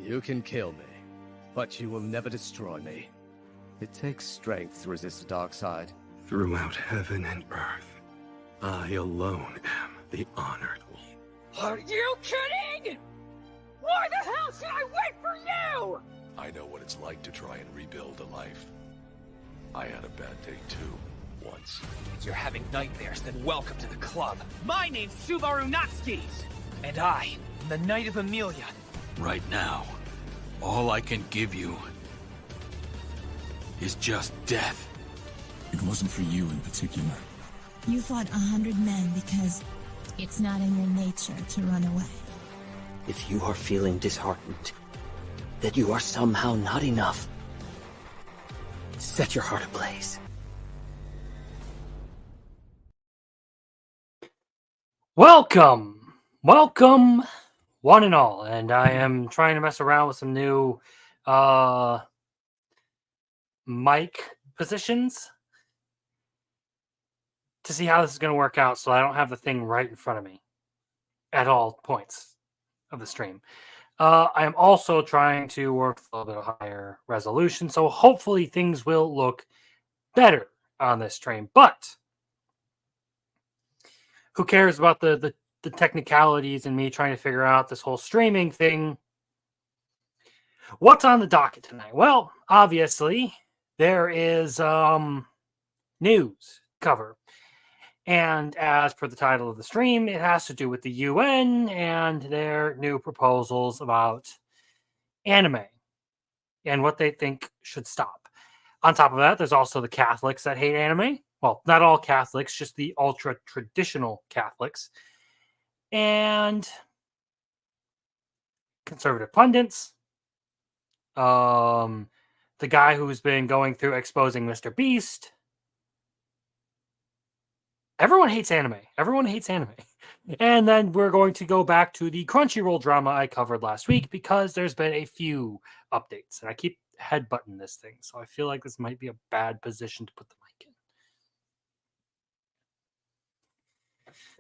You can kill me, but you will never destroy me. It takes strength to resist the dark side. Throughout heaven and earth, I alone am the honored one. Are you kidding? Why the hell should I wait for you? I know what it's like to try and rebuild a life. I had a bad day too, once. If you're having nightmares, then welcome to the club. My name's Subaru Natsuki, and I am the Knight of Amelia. Right now, all I can give you is just death. It wasn't for you in particular. You fought 100 men because it's not in your nature to run away. If you are feeling disheartened, that you are somehow not enough, set your heart ablaze. Welcome, one and all, and I am trying to mess around with some new mic positions to see how this is going to work out, so I don't have the thing right in front of me at all points of the stream. I am also trying to work with a little bit of higher resolution, so hopefully things will look better on this stream, but who cares about the technicalities and me trying to figure out this whole streaming thing? What's on the docket tonight? Well, obviously, there is news cover. And as per the title of the stream, it has to do with the UN and their new proposals about anime and what they think should stop. On top of that, there's also the Catholics that hate anime. Well, not all Catholics, just the ultra-traditional Catholics. And conservative pundits. The guy who's been going through exposing Mr. Beast. Everyone hates anime. Everyone hates anime. And then we're going to go back to the Crunchyroll drama I covered last week because there's been a few updates. And I keep headbutting this thing, so I feel like this might be a bad position to put the mic in.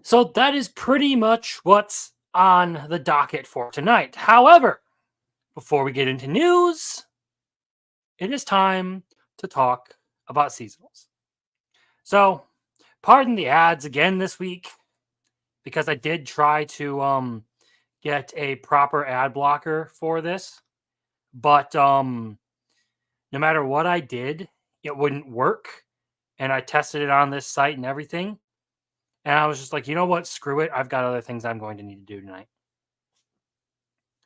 So that is pretty much what's on the docket for tonight. However, before we get into news, it is time to talk about seasonals. So, pardon the ads again this week, because I did try to get a proper ad blocker for this, but no matter what I did, it wouldn't work, and I tested it on this site and everything, and I was just like, you know what, screw it, I've got other things I'm going to need to do tonight.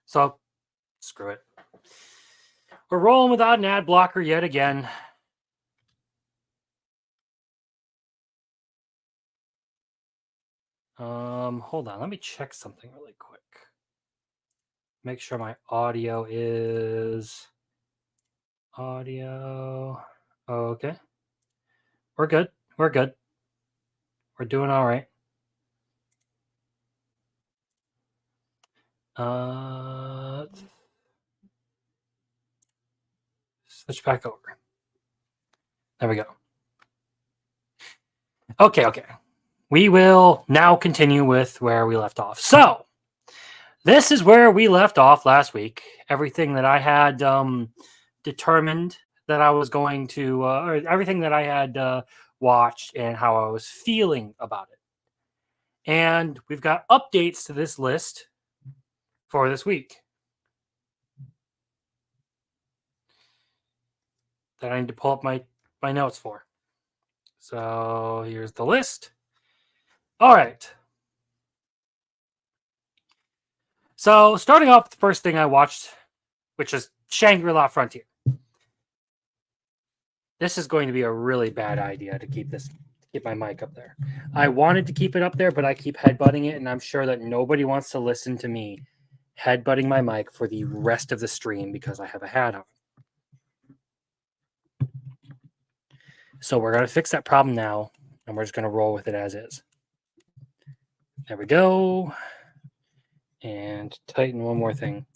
So, screw it. We're rolling without an ad blocker yet again. Hold on, let me check something really quick. Make sure my audio is audio. Okay. We're good. We're good. We're doing all right. Switch back over. There we go. Okay. We will now continue with where we left off. So, this is where we left off last week. Everything that I had determined that I was going to, or everything that I had watched and how I was feeling about it. And we've got updates to this list for this week that I need to pull up my notes for. So, here's the list. All right. So, starting off with the first thing I watched, which is Shangri-La Frontier. This is going to be a really bad idea to keep my mic up there. I wanted to keep it up there, but I keep headbutting it, and I'm sure that nobody wants to listen to me headbutting my mic for the rest of the stream because I have a hat on. So we're going to fix that problem now, and we're just going to roll with it as is. There we go. And tighten one more thing.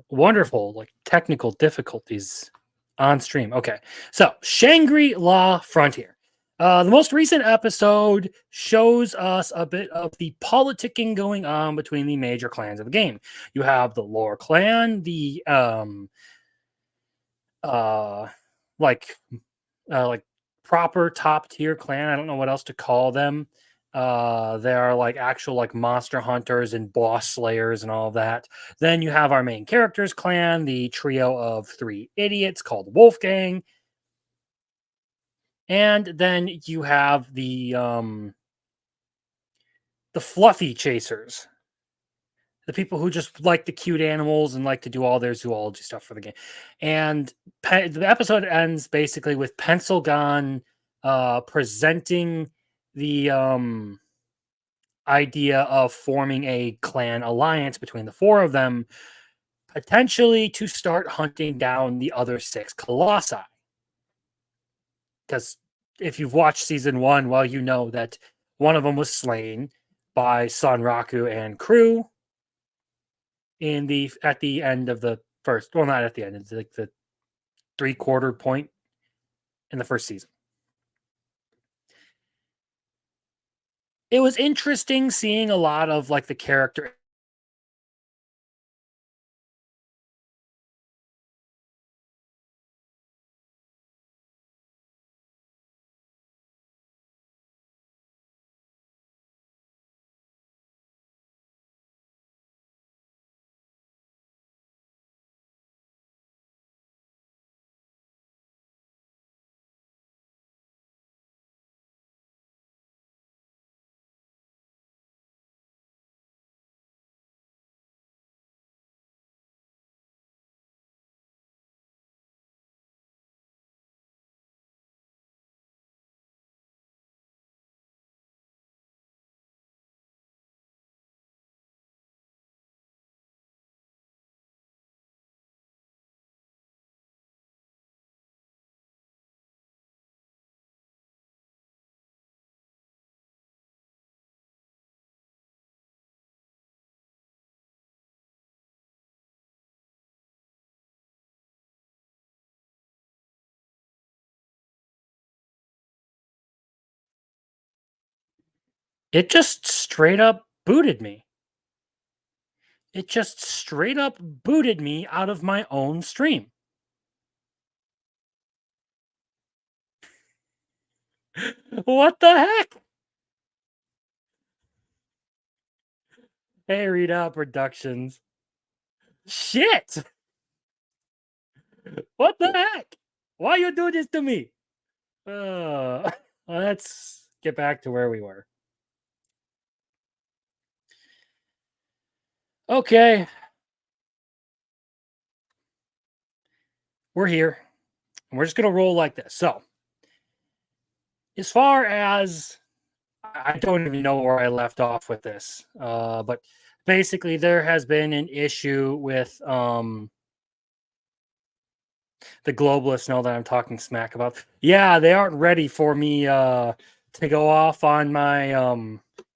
Wonderful, like technical difficulties on stream. Okay, so Shangri-La Frontier. The most recent episode shows us a bit of the politicking going on between the major clans of the game. You have the Lore clan, the like proper top tier clan. I don't know what else to call them. They are like actual like monster hunters and boss slayers and all of that. Then you have our main characters clan, the trio of 3 idiots called Wolfgang. And then you have the fluffy chasers, the people who just like the cute animals and like to do all their zoology stuff for the game. And the episode ends basically with Pencilgon presenting the idea of forming a clan alliance between the 4 of them, potentially to start hunting down the other 6 colossi. Because if you've watched season 1, well, you know that one of them was slain by Sanraku and crew at the end of the first. Well, not at the end. It's like the 3/4 point in the first season. It was interesting seeing a lot of like the character. It just straight up booted me. It just straight up booted me out of my own stream. What the heck? Hey, Rita Productions. Shit! What the heck? Why you do this to me? Let's get back to where we were. Okay. We're here. And we're just going to roll like this. So, as far as I don't even know where I left off with this, but basically there has been an issue with the globalists know that I'm talking smack about. Yeah, they aren't ready for me to go off on my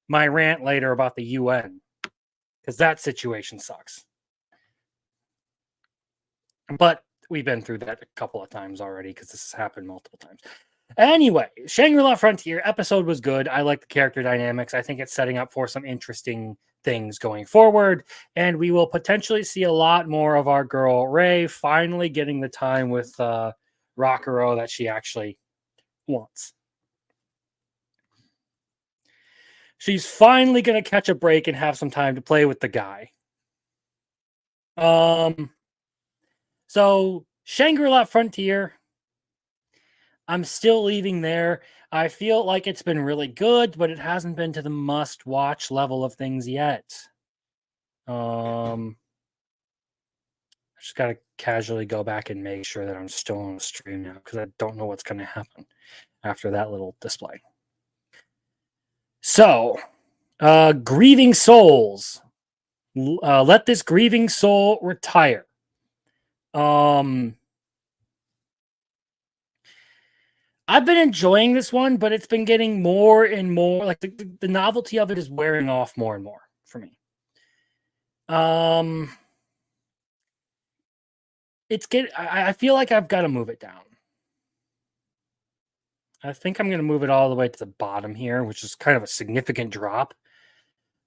my rant later about the UN, because that situation sucks. But we've been through that a couple of times already because this has happened multiple times. Anyway, Shangri-La Frontier episode was good. I like the character dynamics. I think it's setting up for some interesting things going forward, and we will potentially see a lot more of our girl Rei finally getting the time with Rockero that she actually wants. She's finally going to catch a break and have some time to play with the guy. So Shangri-La Frontier, I'm still leaving there. I feel like it's been really good, but it hasn't been to the must-watch level of things yet. I just got to casually go back and make sure that I'm still on the stream now, because I don't know what's going to happen after that little display. So, Grieving Souls. Let this grieving soul retire. I've been enjoying this one, but it's been getting more and more, like the novelty of it is wearing off more and more for me. I feel like I've got to move it down. I think I'm going to move it all the way to the bottom here, which is kind of a significant drop.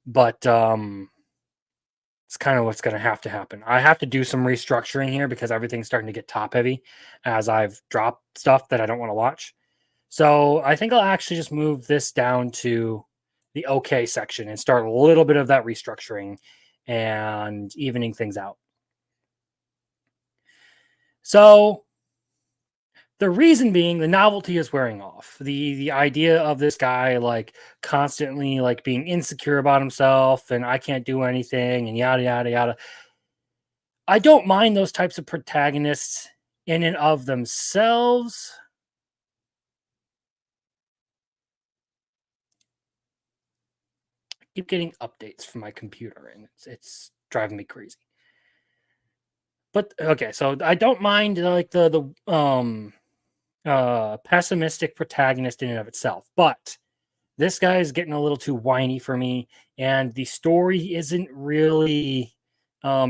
But it's kind of what's going to happen. I have to do some restructuring here because everything's starting to get top heavy as I've dropped stuff that I don't want to watch. So I think I'll actually just move this down to the okay section and start a little bit of that restructuring and evening things out. So the reason being, the novelty is wearing off. The idea of this guy like constantly like being insecure about himself and I can't do anything and yada yada yada. I don't mind those types of protagonists in and of themselves. I keep getting updates from my computer and it's driving me crazy. But okay, so I don't mind like the pessimistic protagonist in and of itself, but this guy is getting a little too whiny for me, and the story isn't really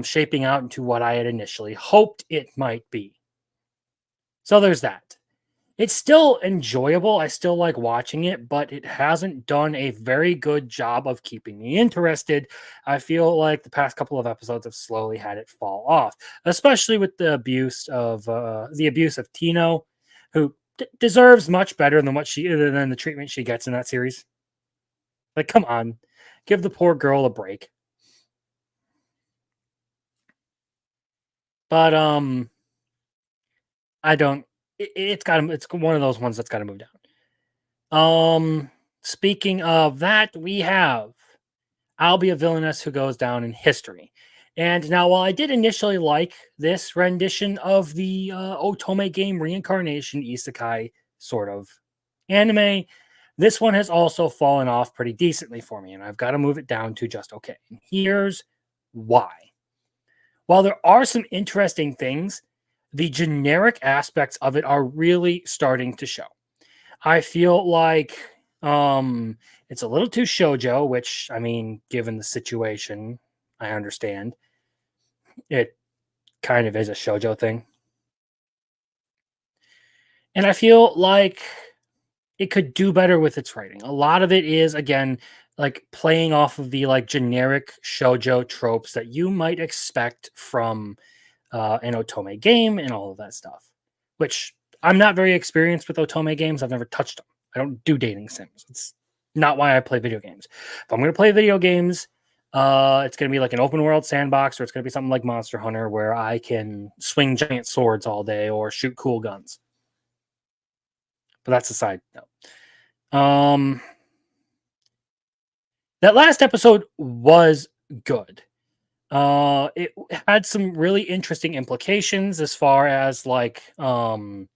shaping out into what I had initially hoped it might be. So there's that. It's still enjoyable. I still like watching it, but it hasn't done a very good job of keeping me interested. I feel like the past couple of episodes have slowly had it fall off, especially with the abuse of Tino, who deserves much better than than the treatment she gets in that series. Like, come on, give the poor girl a break. But I don't. It's one of those ones that's got to move down. Speaking of that, we have I'll Be a Villainess Who Goes Down in History. And now, while I did initially like this rendition of the Otome game reincarnation isekai sort of anime, this one has also fallen off pretty decently for me, and I've got to move it down to just okay. And here's why. While there are some interesting things, the generic aspects of it are really starting to show. I feel like it's a little too shoujo, which, I mean, given the situation, I understand. It kind of is a shoujo thing. And I feel like it could do better with its writing. A lot of it is, again, like playing off of the like generic shoujo tropes that you might expect from an Otome game and all of that stuff, which I'm not very experienced with Otome games. I've never touched them. I don't do dating sims. It's not why I play video games. If I'm going to play video games, it's going to be like an open world sandbox, or it's going to be something like Monster Hunter where I can swing giant swords all day or shoot cool guns. But that's a side note. That last episode was good. It had some really interesting implications as far as like the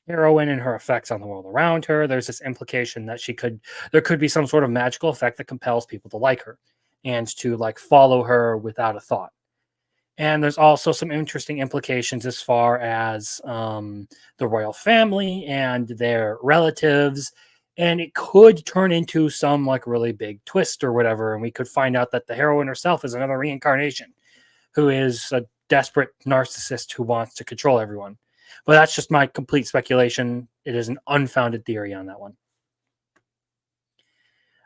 heroine and her effects on the world around her. There's this implication that there could be some sort of magical effect that compels people to like her and to like follow her without a thought. And there's also some interesting implications as far as the royal family and their relatives. And it could turn into some like really big twist or whatever. And we could find out that the heroine herself is another reincarnation who is a desperate narcissist who wants to control everyone. But that's just my complete speculation. It is an unfounded theory on that one.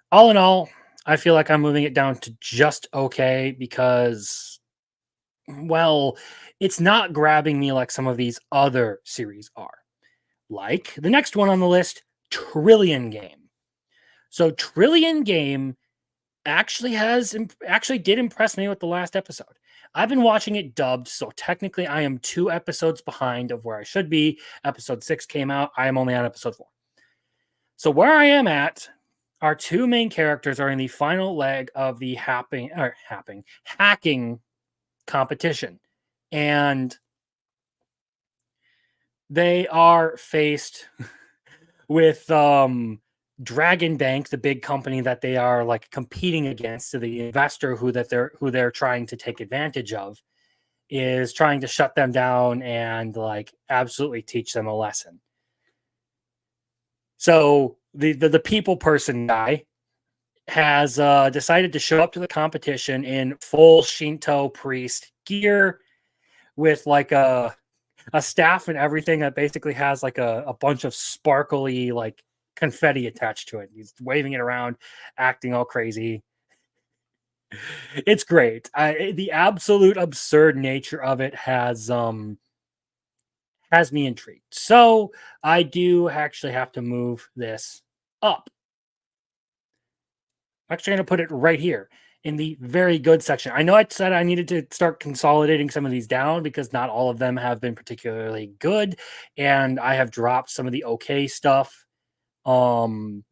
All in all, I feel like I'm moving it down to just okay because, well, it's not grabbing me like some of these other series are. Like the next one on the list, Trillion Game. So Trillion Game actually did impress me with the last episode. I've been watching it dubbed, so technically I am 2 episodes behind of where I should be. Episode 6 came out. I am only on episode 4. So where I am at, our 2 main characters are in the final leg of the hacking competition. And they are faced with Dragon Bank, the big company that they are like competing against, so the investor who they're trying to take advantage of is trying to shut them down and like absolutely teach them a lesson. So the people person guy has decided to show up to the competition in full Shinto priest gear with like a a staff and everything that basically has like a bunch of sparkly like confetti attached to it. He's waving it around, acting all crazy. It's great. The absolute absurd nature of it has me intrigued. So I do actually have to move this up. I'm actually going to put it right here in the very good section. I know I said I needed to start consolidating some of these down because not all of them have been particularly good, and I have dropped some of the okay stuff. And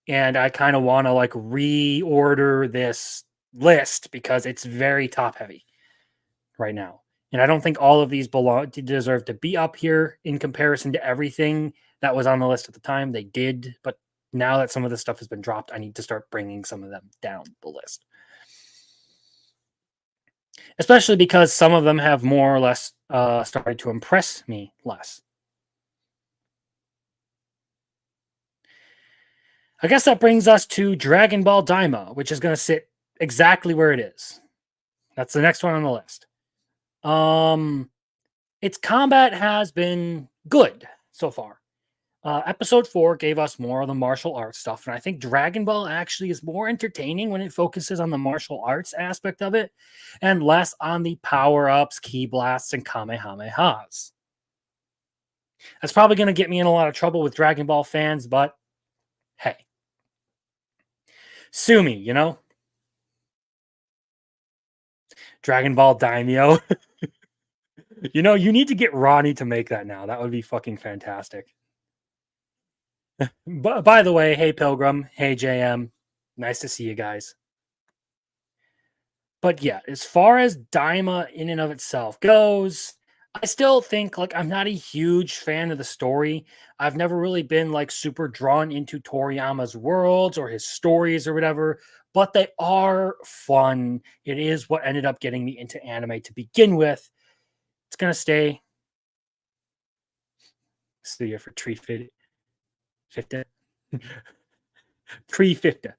I kind of want to like reorder this list because it's very top heavy right now. And I don't think all of these deserve to be up here in comparison to everything that was on the list at the time. They did, but now that some of this stuff has been dropped, I need to start bringing some of them down the list. Especially because some of them have more or less started to impress me less. I guess that brings us to Dragon Ball Daima, which is going to sit exactly where it is. That's the next one on the list. Its combat has been good so far. Episode 4 gave us more of the martial arts stuff, and I think Dragon Ball actually is more entertaining when it focuses on the martial arts aspect of it and less on the power-ups, ki blasts, and kamehamehas. That's probably going to get me in a lot of trouble with Dragon Ball fans, but hey. Sue me, you know? Dragon Ball Daimyo. You know, you need to get Ronnie to make that now. That would be fucking fantastic. But by the way, hey Pilgrim, hey JM, nice to see you guys. But yeah, as far as Daima in and of itself goes, I still think like I'm not a huge fan of the story. I've never really been like super drawn into Toriyama's worlds or his stories or whatever, but they are fun. It is what ended up getting me into anime to begin with. It's gonna stay. See you for Tree 50. Tree 50.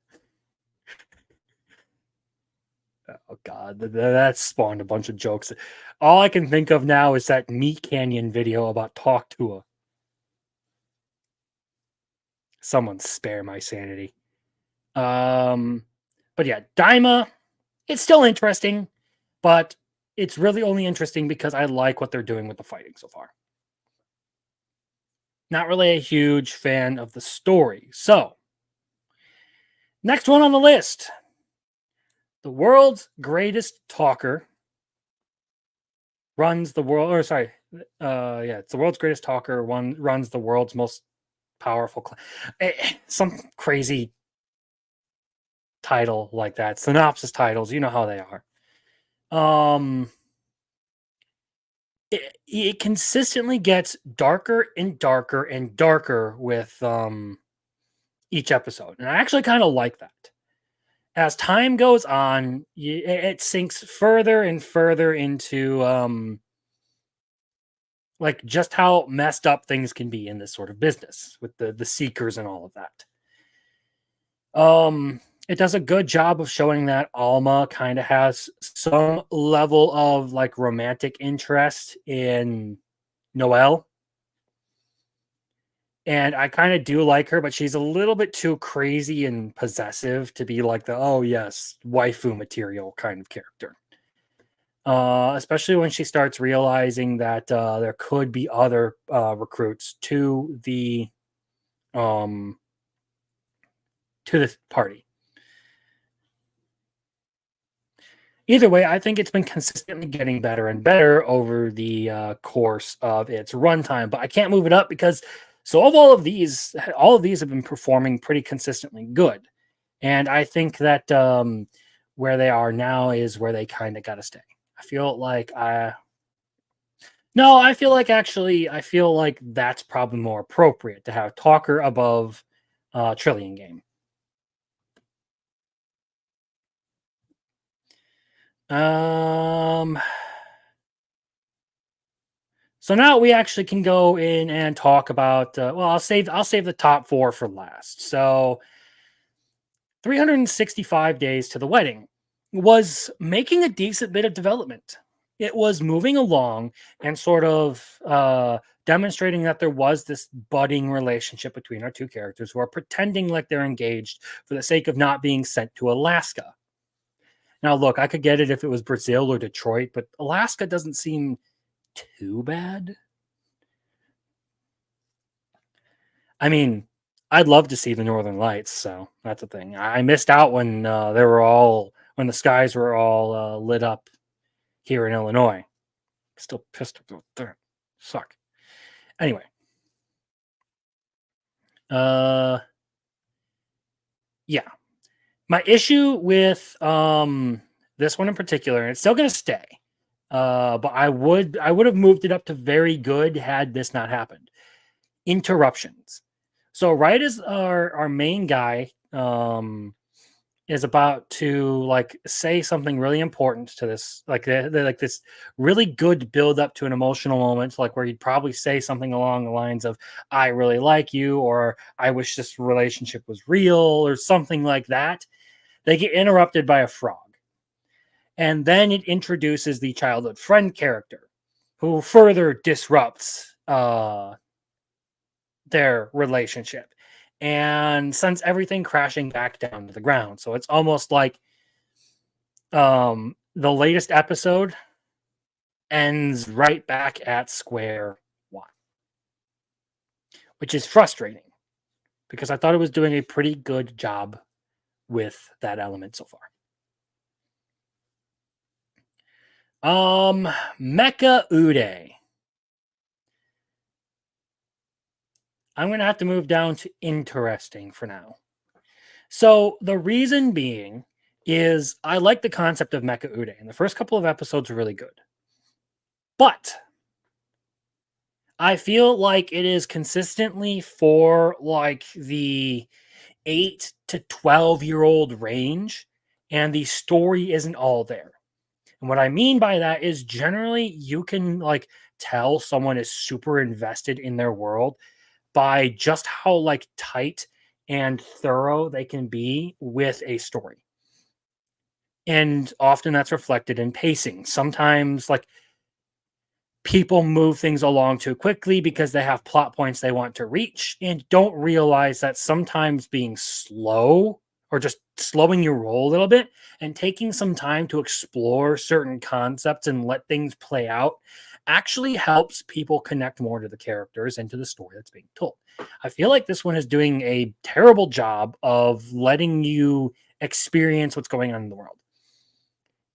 Oh god, that spawned a bunch of jokes. All I can think of now is that Meat Canyon video about Talk to a. Someone spare my sanity. But yeah, Daima, it's still interesting, but it's really only interesting because I like what they're doing with the fighting so far. Not really a huge fan of the story. So, next one on the list. The world's greatest talker runs the world, or sorry, it's the world's greatest talker, runs the world's most powerful some crazy title like that. Synopsis titles, you know how they are. It consistently gets darker and darker and darker with each episode. And I actually kind of like that. As time goes on, it sinks further and further into like just how messed up things can be in this sort of business with the seekers and all of that. It does a good job of showing that Alma kind of has some level of like romantic interest in Noelle. And I kind of do like her, but she's a little bit too crazy and possessive to be like the, oh yes, waifu material kind of character. Especially when she starts realizing that there could be other recruits to the party. Either way, I think it's been consistently getting better and better over the course of its runtime, but I can't move it up because all of these have been performing pretty consistently good. And I think that where they are now is where they kind of got to stay. I feel like that's probably more appropriate to have Talker above Trillion Game. So now we actually can go in and talk about. I'll save the top 4 for last. So, 365 Days to the Wedding was making a decent bit of development. it was moving along and sort of demonstrating that there was this budding relationship between our two characters who are pretending like they're engaged for the sake of not being sent to Alaska. Now, look, I could get it if it was Brazil or Detroit, but Alaska doesn't seem too bad. I mean, I'd love to see the Northern Lights, so that's the thing. I missed out when when the skies were all lit up here in Illinois. Still pissed about that. Suck. Anyway. Yeah. My issue with this one in particular, and it's still gonna stay. But I would have moved it up to very good had this not happened. Interruptions. So right as our main guy is about to like say something really important to this, like this really good build up to an emotional moment, like where he'd probably say something along the lines of "I really like you" or "I wish this relationship was real" or something like that. They get interrupted by a frog. And then it introduces the childhood friend character, who further disrupts their relationship and sends everything crashing back down to the ground. So it's almost like the latest episode ends right back at square one, which is frustrating because I thought it was doing a pretty good job with that element so far. Mecha Ude. I'm going to have to move down to interesting for now. So the reason being is I like the concept of Mecha Ude, and the first couple of episodes are really good. But I feel like it is consistently for like the 8 to 12-year-old range, and the story isn't all there. And what I mean by that is generally you can like tell someone is super invested in their world by just how like tight and thorough they can be with a story. And often that's reflected in pacing. Sometimes like people move things along too quickly because they have plot points they want to reach and don't realize that sometimes being slow or just slowing your roll a little bit and taking some time to explore certain concepts and let things play out actually helps people connect more to the characters and to the story that's being told. I feel like this one is doing a terrible job of letting you experience what's going on in the world.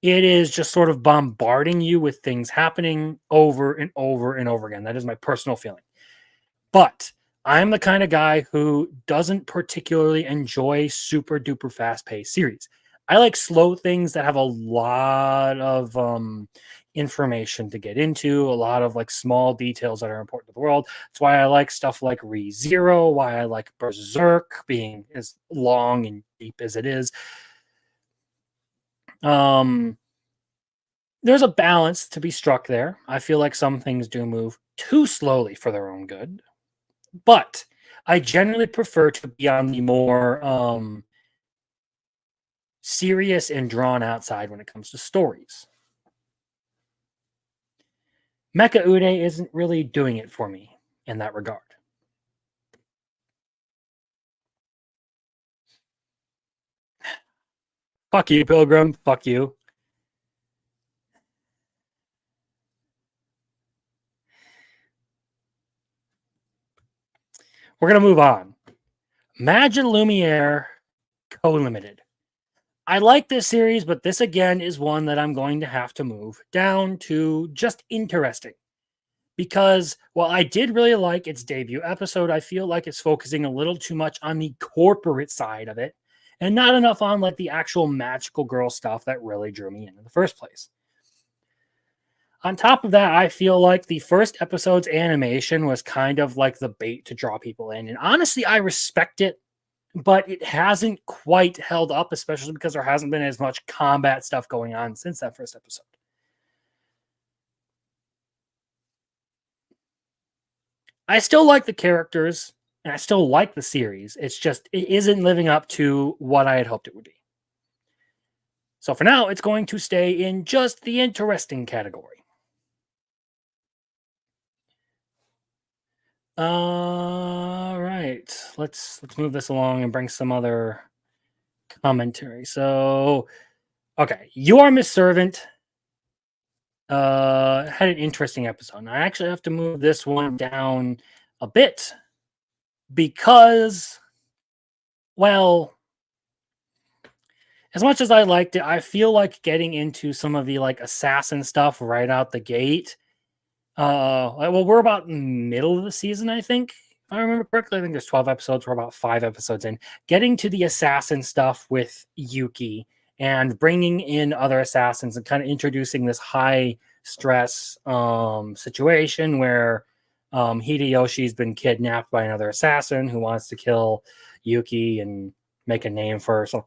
It is just sort of bombarding you with things happening over and over and over again. That is my personal feeling. But I'm the kind of guy who doesn't particularly enjoy super duper fast paced series. I like slow things that have a lot of information to get into, a lot of like small details that are important to the world. That's why I like stuff like ReZero, why I like Berserk being as long and deep as it is. There's a balance to be struck there. I feel like some things do move too slowly for their own good, but I generally prefer to be on the more serious and drawn out side when it comes to stories. Mecha Ude isn't really doing it for me in that regard. Fuck you, Pilgrim. Fuck you. We're going to move on. Magie Lumiere Co-Limited. I like this series, but this again is one that I'm going to have to move down to just interesting. Because while I did really like its debut episode, I feel like it's focusing a little too much on the corporate side of it and not enough on like the actual magical girl stuff that really drew me in the first place. On top of that, I feel like the first episode's animation was kind of like the bait to draw people in. And honestly, I respect it, but it hasn't quite held up, especially because there hasn't been as much combat stuff going on since that first episode. I still like the characters, and I still like the series. It's just, it isn't living up to what I had hoped it would be. So for now, it's going to stay in just the interesting category. All right, let's move this along and bring some other commentary. So, okay, You Are Miss Servant had an interesting episode. And I actually have to move this one down a bit because, well, as much as I liked it, I feel like getting into some of the like assassin stuff right out the gate. Well, we're about in the middle of the season, I think. If I remember correctly, I think there's 12 episodes. We're about 5 episodes in. Getting to the assassin stuff with Yuki and bringing in other assassins and kind of introducing this high stress situation where Hideyoshi's been kidnapped by another assassin who wants to kill Yuki and make a name for herself.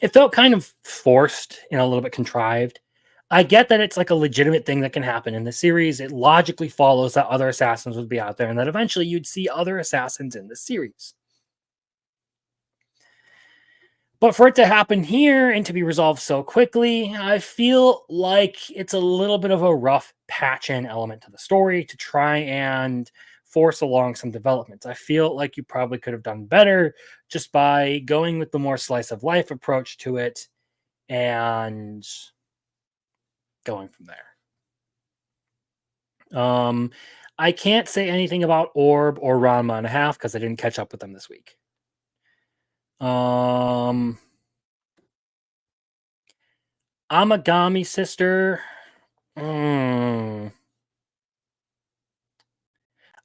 It felt kind of forced and a little bit contrived. I get that it's like a legitimate thing that can happen in the series. It logically follows that other assassins would be out there and that eventually you'd see other assassins in the series. But for it to happen here and to be resolved so quickly, I feel like it's a little bit of a rough patch-in element to the story to try and force along some developments. I feel like you probably could have done better just by going with the more slice of life approach to it and going from there. I can't say anything about Orb or Ranma and a half because I didn't catch up with them this week. Amagami Sister.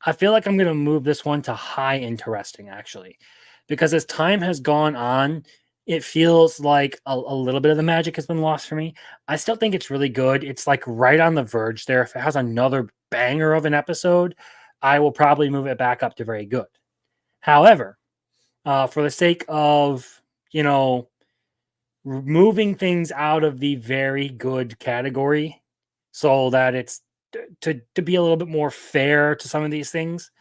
I feel like I'm going to move this one to high interesting, actually, because as time has gone on, it feels like a little bit of the magic has been lost for me. I still think it's really good. It's like right on the verge there. If it has another banger of an episode, I will probably move it back up to very good. However, for the sake of, moving things out of the very good category so that it's to be a little bit more fair to some of these things,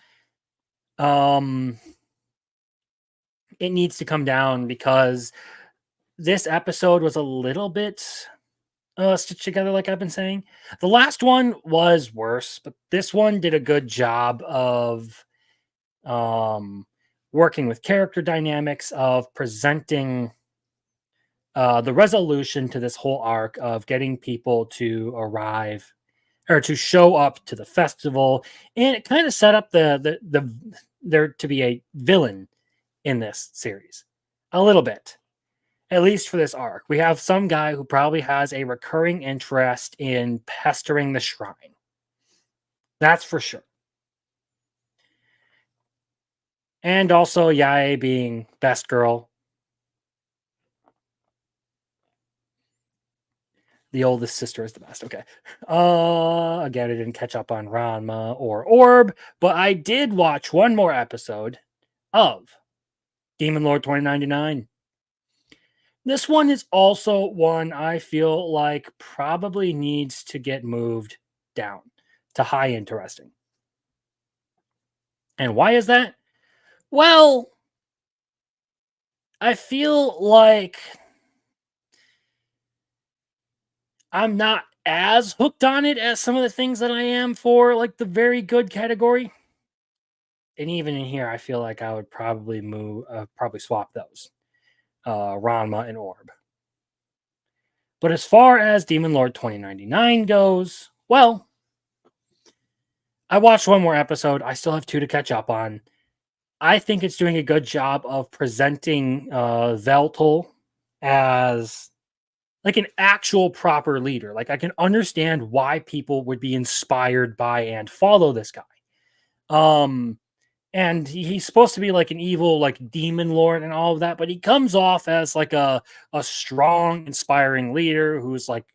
it needs to come down because this episode was a little bit stitched together, like I've been saying. The last one was worse, but this one did a good job of working with character dynamics, of presenting the resolution to this whole arc of getting people to arrive or to show up to the festival, and it kind of set up there to be a villain in this series a little bit, at least for this arc. We have some guy who probably has a recurring interest in pestering the shrine. That's for sure. And also Yae being best girl. The oldest sister is the best. Okay. Again, I didn't catch up on Ranma or Orb, but I did watch one more episode of Demon Lord 2099. This one is also one I feel like probably needs to get moved down to high interesting. And why is that? Well, I feel like I'm not as hooked on it as some of the things that I am for like the very good category. And even in here, I feel like I would probably swap those, Ranma and Orb. But as far as Demon Lord 2099 goes, well, I watched one more episode. I still have 2 to catch up on. I think it's doing a good job of presenting Veltal as like an actual proper leader. Like I can understand why people would be inspired by and follow this guy. And he's supposed to be like an evil, like demon lord and all of that, but he comes off as like a strong, inspiring leader who's like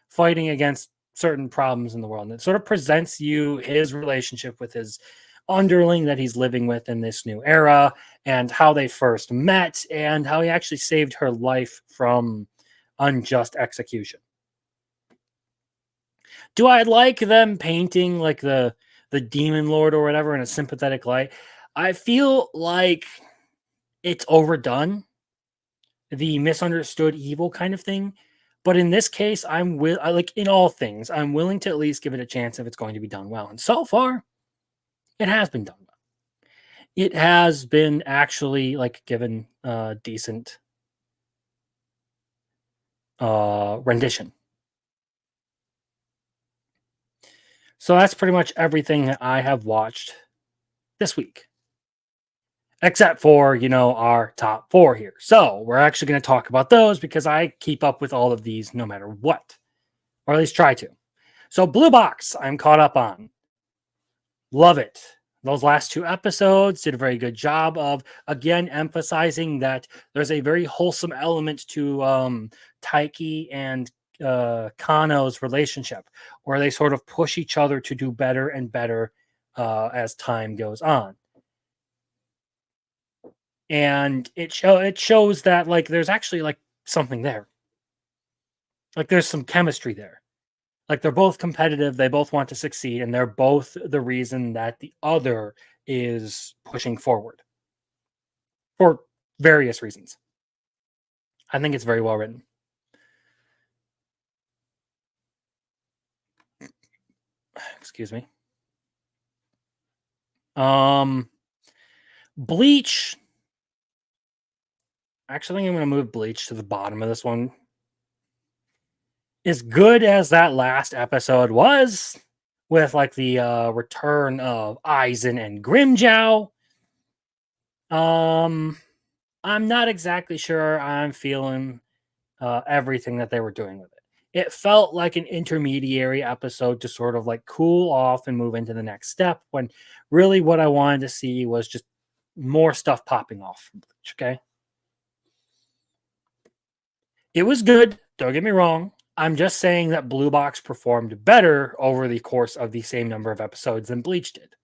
fighting against certain problems in the world. And it sort of presents you his relationship with his underling that he's living with in this new era, and how they first met, and how he actually saved her life from unjust execution. Do I like them painting like the demon lord or whatever in a sympathetic light? I feel like it's overdone the misunderstood evil kind of thing. But in this case, like in all things, I'm willing to at least give it a chance if it's going to be done well. And so far, it has been done well. It has been actually like given decent rendition. So that's pretty much everything that I have watched this week. Except for, our top 4 here. So we're actually going to talk about those because I keep up with all of these no matter what. Or at least try to. So Blue Box, I'm caught up on. Love it. Those last 2 episodes did a very good job of, again, emphasizing that there's a very wholesome element to Taiki and Kano's relationship, where they sort of push each other to do better and better as time goes on. And it shows that like there's actually like something there. Like there's some chemistry there. Like they're both competitive, they both want to succeed, and they're both the reason that the other is pushing forward. For various reasons. I think it's very well written. Excuse me. Bleach. Actually, I think I'm going to move Bleach to the bottom of this one. As good as that last episode was, with like the return of Aizen and Grimmjow, I'm not exactly sure I'm feeling everything that they were doing with it. It felt like an intermediary episode to sort of like cool off and move into the next step, when really what I wanted to see was just more stuff popping off from Bleach, okay? It was good, don't get me wrong. I'm just saying that Blue Box performed better over the course of the same number of episodes than Bleach did.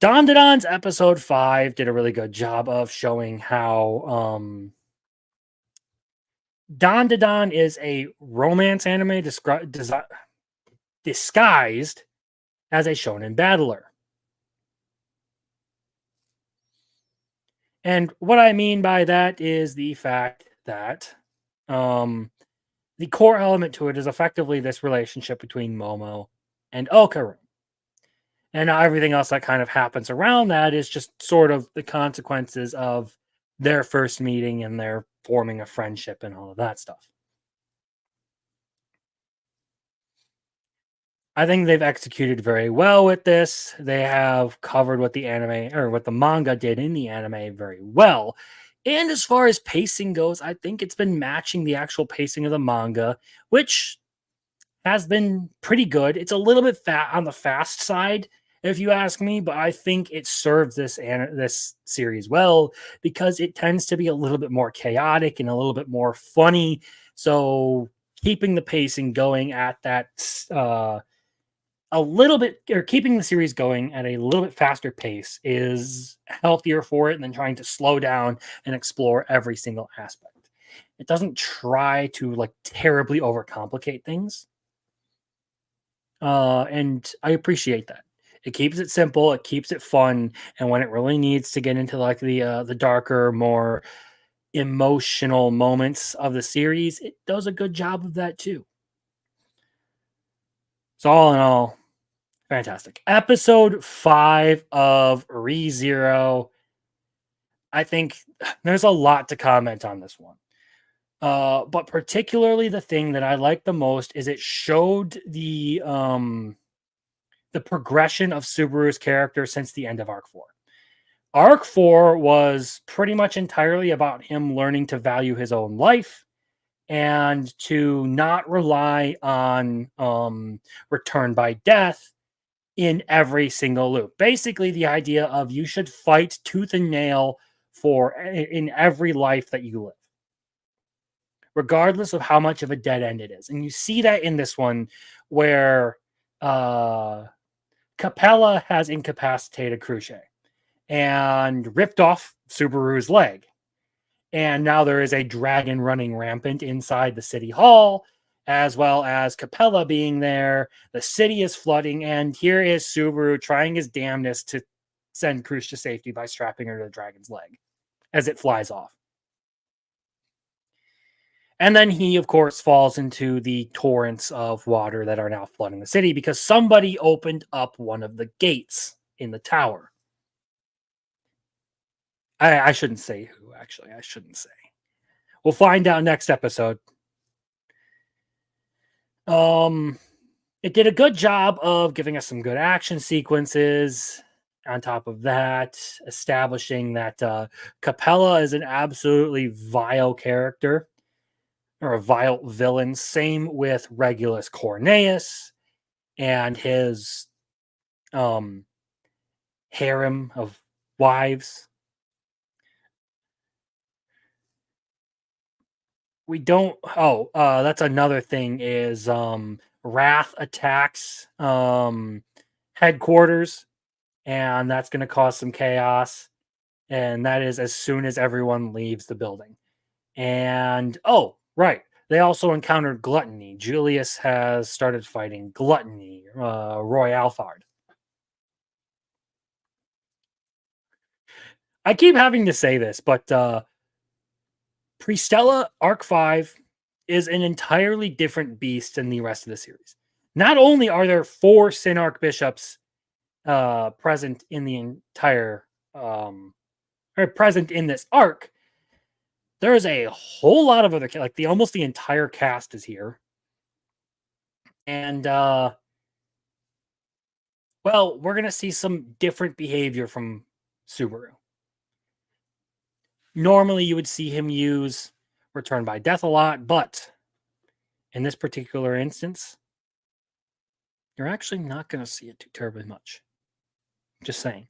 Dandadan's episode 5 did a really good job of showing how Dandadan is a romance anime disguised as a shonen battler. And what I mean by that is the fact that the core element to it is effectively this relationship between Momo and Okaru. And everything else that kind of happens around that is just sort of the consequences of their first meeting and their forming a friendship and all of that stuff. I think they've executed very well with this. They have covered what the anime or what the manga did in the anime very well. And as far as pacing goes, I think it's been matching the actual pacing of the manga, which has been pretty good. It's a little bit on the fast side, if you ask me, but I think it serves this series well because it tends to be a little bit more chaotic and a little bit more funny. So keeping the pacing going at that keeping the series going at a little bit faster pace is healthier for it than trying to slow down and explore every single aspect. It doesn't try to like terribly overcomplicate things. And I appreciate that. It keeps it simple, it keeps it fun, and when it really needs to get into like the darker, more emotional moments of the series, it does a good job of that too. So all in all, fantastic. Episode 5 of ReZero. I think there's a lot to comment on this one. But particularly the thing that I like the most is it showed the progression of Subaru's character since the end of Arc 4. Arc 4 was pretty much entirely about him learning to value his own life and to not rely on return by death in every single loop. Basically, the idea of you should fight tooth and nail in every life that you live, regardless of how much of a dead end it is. And you see that in this one where Capella has incapacitated Cruce and ripped off Subaru's leg. And now there is a dragon running rampant inside the city hall, as well as Capella being there. The city is flooding, and here is Subaru trying his damnedest to send Cruce to safety by strapping her to the dragon's leg as it flies off. And then he, of course, falls into the torrents of water that are now flooding the city because somebody opened up one of the gates in the tower. I shouldn't say who, actually. I shouldn't say. We'll find out next episode. It did a good job of giving us some good action sequences. On top of that, establishing that Capella is an absolutely vile character, or a vile villain. Same with Regulus Corneus and his harem of wives. We don't. Oh, that's another thing. Is Wrath attacks headquarters, and that's going to cause some chaos. And that is as soon as everyone leaves the building. And oh, right, they also encountered Gluttony. Julius has started fighting Gluttony, Roy Alphard. I keep having to say this, but Priestella Arc 5 is an entirely different beast than the rest of the series. Not only are there 4 Sin Archbishops present in the entire or present in this arc, there's a whole lot of other, like almost the entire cast is here. And well, we're gonna see some different behavior from Subaru. Normally, you would see him use Return by Death a lot, but in this particular instance, you're actually not going to see it too terribly much. Just saying.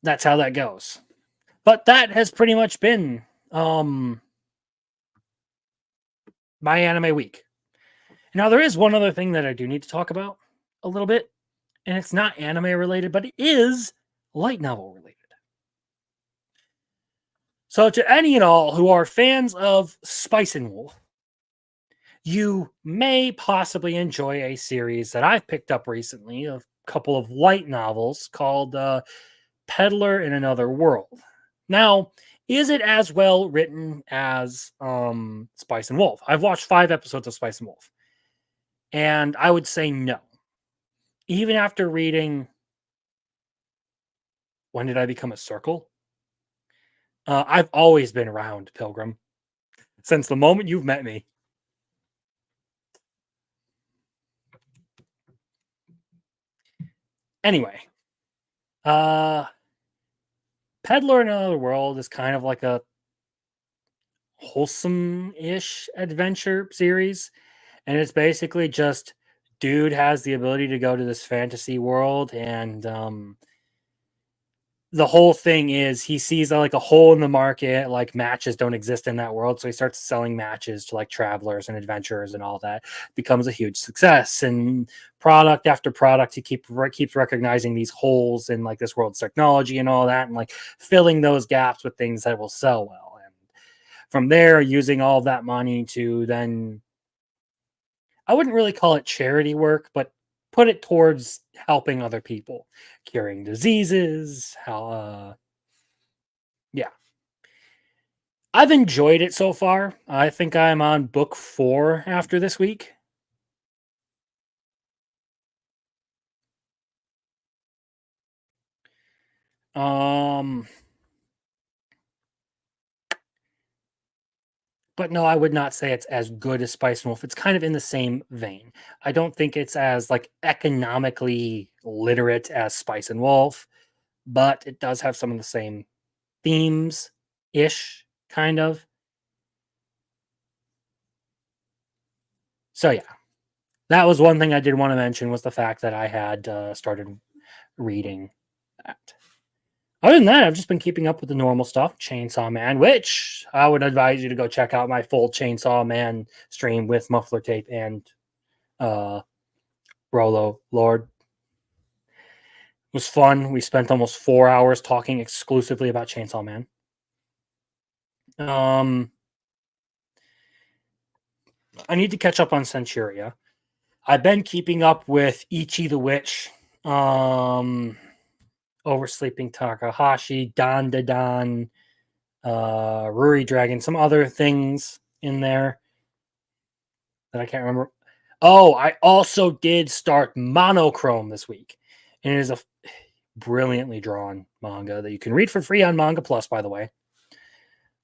That's how that goes. But that has pretty much been my anime week. Now, there is one other thing that I do need to talk about a little bit, and it's not anime related, but it is light novel related. So to any and all who are fans of Spice and Wolf, you may possibly enjoy a series that I've picked up recently, a couple of light novels called Peddler in Another World. Now, is it as well written as Spice and Wolf? I've watched 5 episodes of Spice and Wolf, and I would say no. Even after reading When Did I Become a Circle? I've always been around Pilgrim since the moment you've met me. Anyway, Peddler in Another World is kind of like a wholesome-ish adventure series, and it's basically just dude has the ability to go to this fantasy world, and the whole thing is he sees like a hole in the market, like matches don't exist in that world. So he starts selling matches to like travelers and adventurers and all that. Becomes a huge success, and product after product, he keeps recognizing these holes in like this world's technology and all that, and like filling those gaps with things that will sell well. And from there, using all of that money to then, I wouldn't really call it charity work, but put it towards helping other people, curing diseases, yeah. I've enjoyed it so far. I think I'm on book 4 after this week. But no, I would not say it's as good as Spice and Wolf. It's kind of in the same vein. I don't think it's as like economically literate as Spice and Wolf, but it does have some of the same themes-ish, kind of. So yeah, that was one thing I did want to mention, was the fact that I had started reading that. Other than that, I've just been keeping up with the normal stuff. Chainsaw Man, which I would advise you to go check out my full Chainsaw Man stream with Muffler Tape and Rolo Lord. It was fun. We spent almost 4 hours talking exclusively about Chainsaw Man. I need to catch up on Centuria. I've been keeping up with Ichi the Witch, Oversleeping Takahashi, Dan Da Dan, Ruri Dragon, some other things in there that I can't remember. Oh, I also did start Monochrome this week, and it is a brilliantly drawn manga that you can read for free on Manga Plus, by the way.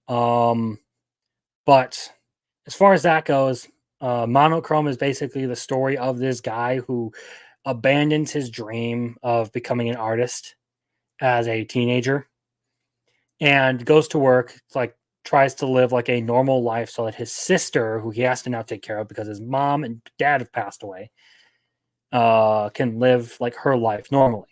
But as far as that goes, Monochrome is basically the story of this guy who abandons his dream of becoming an artist as a teenager and goes to work, like tries to live like a normal life so that his sister, who he has to now take care of because his mom and dad have passed away, can live like her life normally.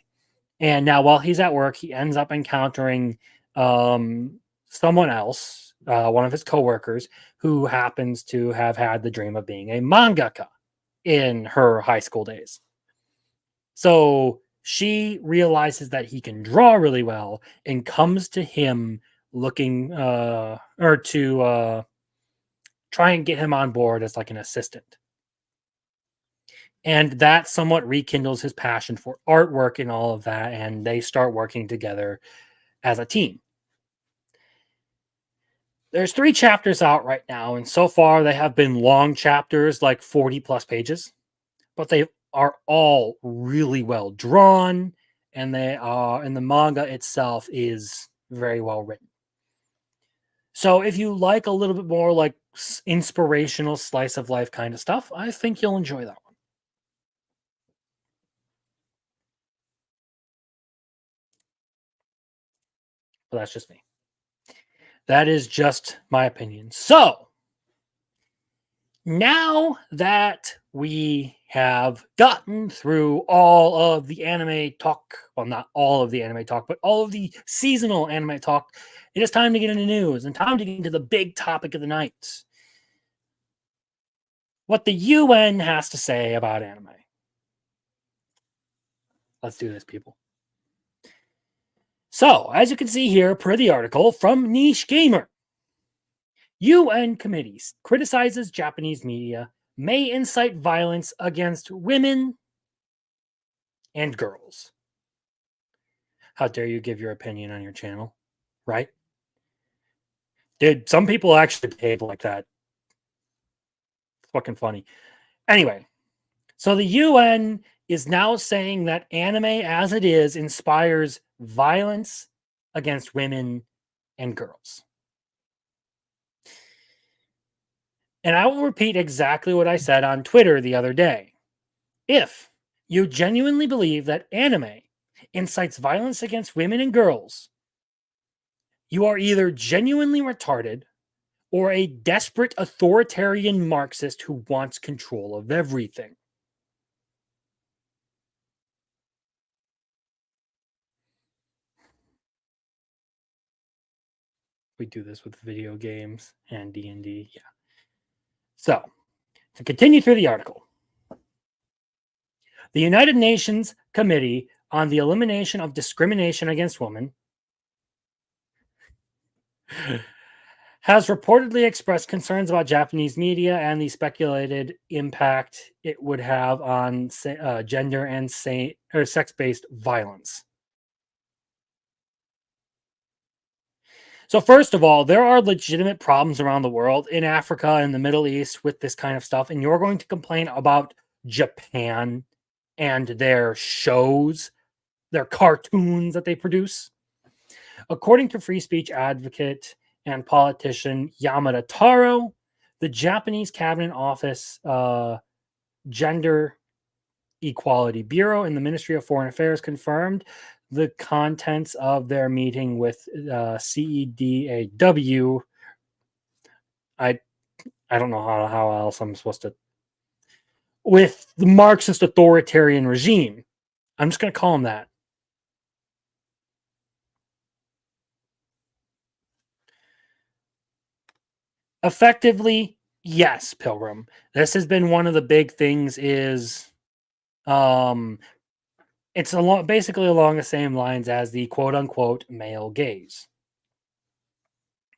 And now while he's at work, he ends up encountering someone else, one of his coworkers, who happens to have had the dream of being a mangaka in her high school days. So she realizes that he can draw really well and comes to him looking to try and get him on board as like an assistant. And that somewhat rekindles his passion for artwork and all of that, and they start working together as a team. There's 3 chapters out right now, and so far they have been long chapters, like 40 plus pages, but they are all really well drawn, and and the manga itself is very well written. So if you like a little bit more like inspirational slice of life kind of stuff, I think you'll enjoy that one. But that's just me. That is just my opinion. So now that we have gotten through all of the anime talk, well, not all of the anime talk, but all of the seasonal anime talk, it is time to get into news and time to get into the big topic of the night. What the UN has to say about anime. Let's do this, people. So, as you can see here, per the article from Niche Gamer, UN committees criticizes Japanese media may incite violence against women and girls. How dare you give your opinion on your channel, right? Dude, some people actually behave like that. It's fucking funny. Anyway, so the UN is now saying that anime as it is inspires violence against women and girls. And I will repeat exactly what I said on Twitter the other day. If you genuinely believe that anime incites violence against women and girls, you are either genuinely retarded or a desperate authoritarian Marxist who wants control of everything. We do this with video games and D&D, yeah. So, to continue through the article, the United Nations Committee on the Elimination of Discrimination Against Women has reportedly expressed concerns about Japanese media and the speculated impact it would have on gender and sex-based violence. So first of all, there are legitimate problems around the world, in Africa and the Middle East, with this kind of stuff, and you're going to complain about Japan and their shows, their cartoons that they produce. According to free speech advocate and politician Yamada Taro, the Japanese Cabinet Office Gender Equality Bureau in the Ministry of Foreign Affairs confirmed the contents of their meeting with CEDAW. I don't know how else I'm supposed to. With the Marxist authoritarian regime. I'm just going to call them that. Effectively, yes, Pilgrim. This has been one of the big things is it's basically along the same lines as the quote-unquote male gaze.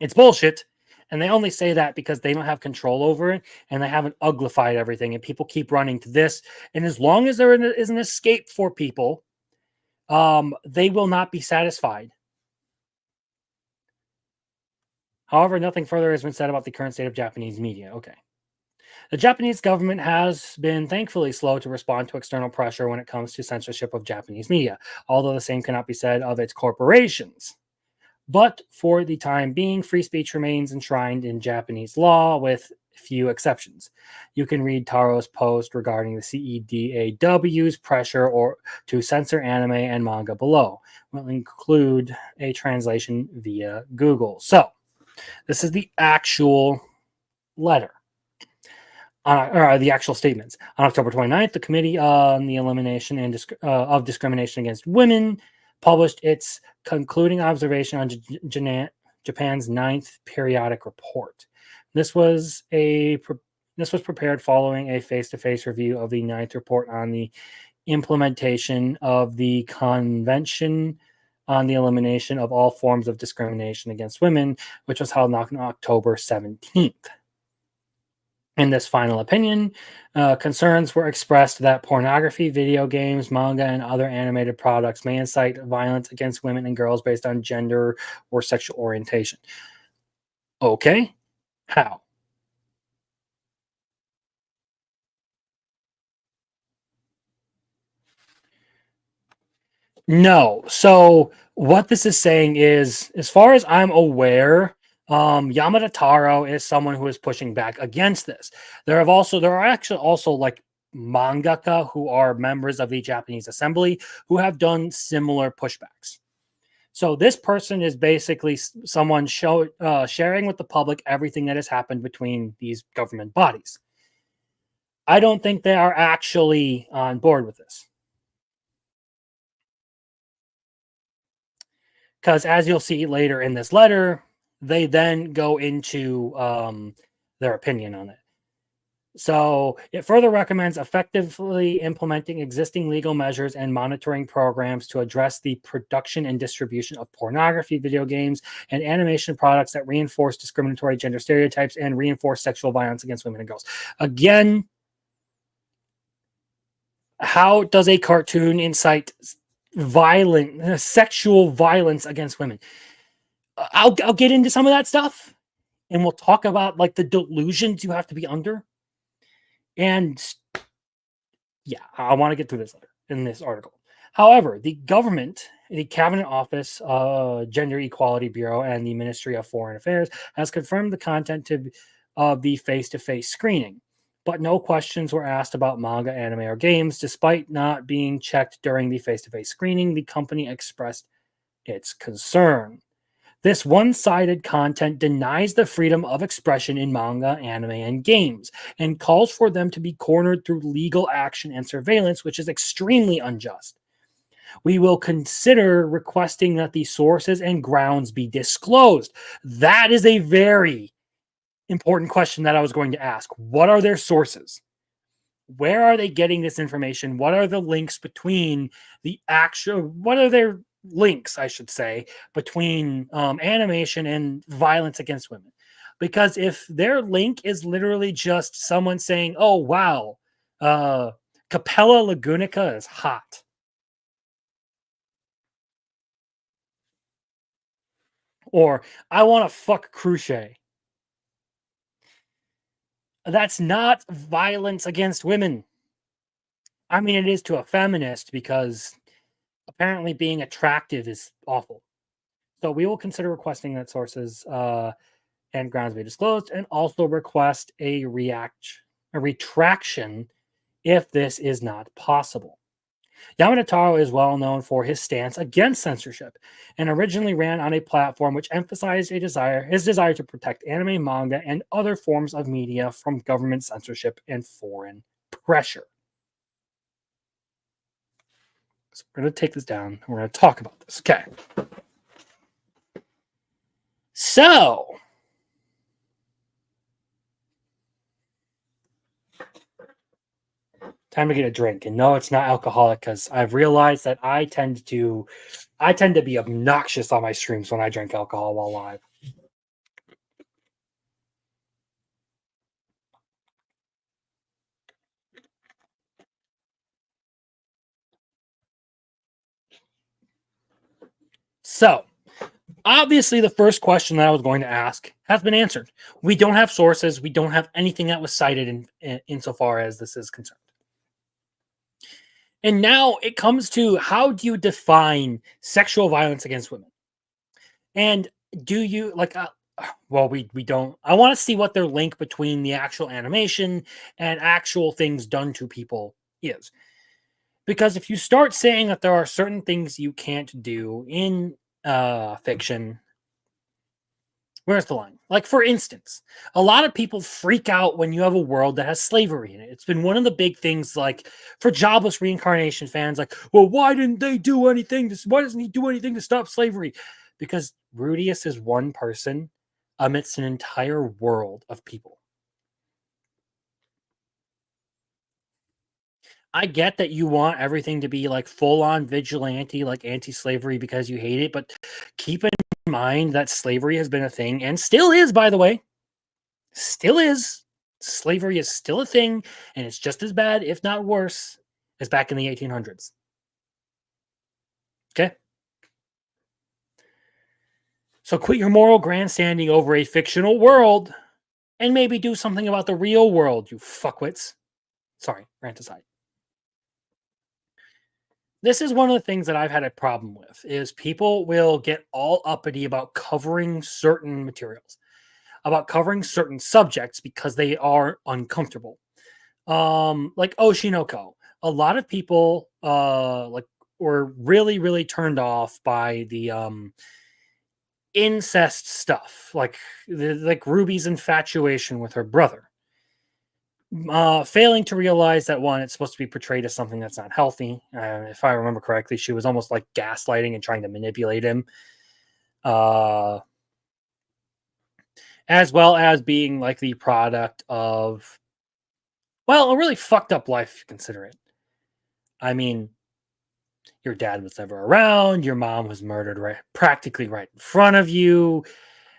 It's bullshit, and they only say that because they don't have control over it, and they haven't uglified everything, and people keep running to this. And as long as there is an escape for people, they will not be satisfied. However, nothing further has been said about the current state of Japanese media. Okay. The Japanese government has been thankfully slow to respond to external pressure when it comes to censorship of Japanese media, although the same cannot be said of its corporations. But for the time being, free speech remains enshrined in Japanese law with few exceptions. You can read Taro's post regarding the CEDAW's pressure to censor anime and manga below. We'll include a translation via Google. So, this is the actual letter. Or the actual statements. On October 29th, the Committee on the Elimination of Discrimination Against Women published its concluding observation on Japan's 9th periodic report. This was prepared following a face-to-face review of the 9th report on the implementation of the Convention on the Elimination of All Forms of Discrimination Against Women, which was held on October 17th. In this final opinion, concerns were expressed that pornography, video games, manga, and other animated products may incite violence against women and girls based on gender or sexual orientation. Okay, how? No. So what this is saying is, as far as I'm aware, Yamada Taro is someone who is pushing back against this. There are actually also like mangaka who are members of the Japanese Assembly who have done similar pushbacks. So this person is basically someone sharing with the public everything that has happened between these government bodies. I don't think they are actually on board with this. Because as you'll see later in this letter, they then go into their opinion on it. So it further recommends effectively implementing existing legal measures and monitoring programs to address the production and distribution of pornography, video games, and animation products that reinforce discriminatory gender stereotypes and reinforce sexual violence against women and girls. Again, how does a cartoon incite sexual violence against women? I'll get into some of that stuff, and we'll talk about like the delusions you have to be under. And yeah, I want to get through this letter in this article. However, the government, the Cabinet Office, Gender Equality Bureau, and the Ministry of Foreign Affairs has confirmed the content of the face-to-face screening, but no questions were asked about manga, anime, or games. Despite not being checked during the face-to-face screening, the company expressed its concern. This one-sided content denies the freedom of expression in manga, anime, and games, and calls for them to be cornered through legal action and surveillance, which is extremely unjust. We will consider requesting that the sources and grounds be disclosed. That is a very important question that I was going to ask. What are their sources? Where are they getting this information? What are the links between what are their links, I should say, between animation and violence against women? Because if their link is literally just someone saying, oh, wow, Capella Lagunica is hot. Or I want to fuck Cruciate. That's not violence against women. I mean, it is to a feminist because apparently being attractive is awful. So we will consider requesting that sources and grounds be disclosed, and also request a retraction if this is not possible. Yamada Taro is well known for his stance against censorship, and originally ran on a platform which emphasized his desire to protect anime, manga, and other forms of media from government censorship and foreign pressure. So we're going to take this down, and we're going to talk about this. Okay. So, time to get a drink. And no, it's not alcoholic, because I've realized that I tend to be obnoxious on my streams when I drink alcohol while live. So, obviously the first question that I was going to ask has been answered. We don't have sources. We don't have anything that was cited insofar as this is concerned. And now it comes to, how do you define sexual violence against women? And do you well, we don't. I want to see what their link between the actual animation and actual things done to people is. Because if you start saying that there are certain things you can't do in fiction, where's the line? Like, for instance, a lot of people freak out when you have a world that has slavery in it. It's been one of the big things, like, for Jobless Reincarnation fans, like, well, why didn't they do anything? Why doesn't he do anything to stop slavery? Because Rudius is one person amidst an entire world of people. I get that you want everything to be like full-on vigilante, like anti-slavery because you hate it, but keep in mind that slavery has been a thing and still is, by the way. Still is. Slavery is still a thing, and it's just as bad, if not worse, as back in the 1800s. Okay? So quit your moral grandstanding over a fictional world and maybe do something about the real world, you fuckwits. Sorry, rant aside. This is one of the things that I've had a problem with, is people will get all uppity about covering certain materials, about covering certain subjects because they are uncomfortable. Like Oshinoko. A lot of people were really, really turned off by the incest stuff, like Ruby's infatuation with her brother. Failing to realize that, one, it's supposed to be portrayed as something that's not healthy. If I remember correctly, she was almost like gaslighting and trying to manipulate him. As well as being like the product of, well, a really fucked up life, if you consider it. I mean, your dad was never around. Your mom was murdered practically right in front of you.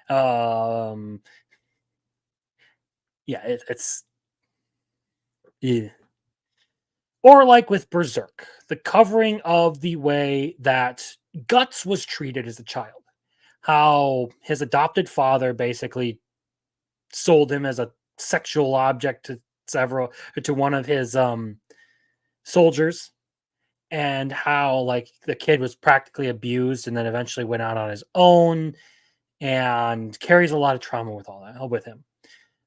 Yeah, it's... Yeah. Or like with Berserk, the covering of the way that Guts was treated as a child. How his adopted father basically sold him as a sexual object to one of his soldiers, and how like the kid was practically abused and then eventually went out on his own and carries a lot of trauma with all that with him.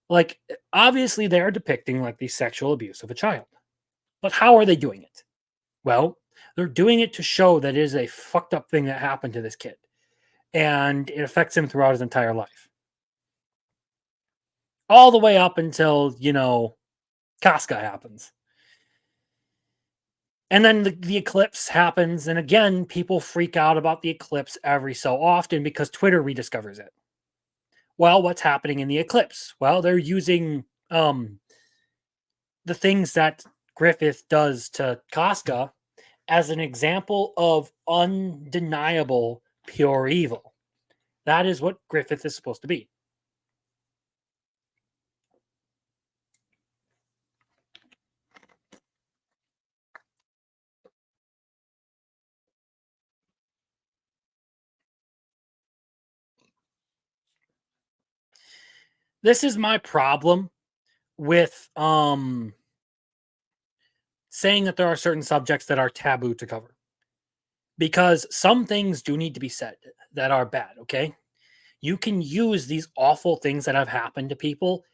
Like, obviously they're depicting like the sexual abuse of a child. But how are they doing it? Well, they're doing it to show that it is a fucked up thing that happened to this kid. And it affects him throughout his entire life. All the way up until, Casca happens. And then the eclipse happens. And again, people freak out about the eclipse every so often because Twitter rediscovers it. Well, what's happening in the eclipse? Well, they're using the things that Griffith does to Casca as an example of undeniable pure evil. That is what Griffith is supposed to be. This is my problem with saying that there are certain subjects that are taboo to cover. Because some things do need to be said that are bad, okay? You can use these awful things that have happened to people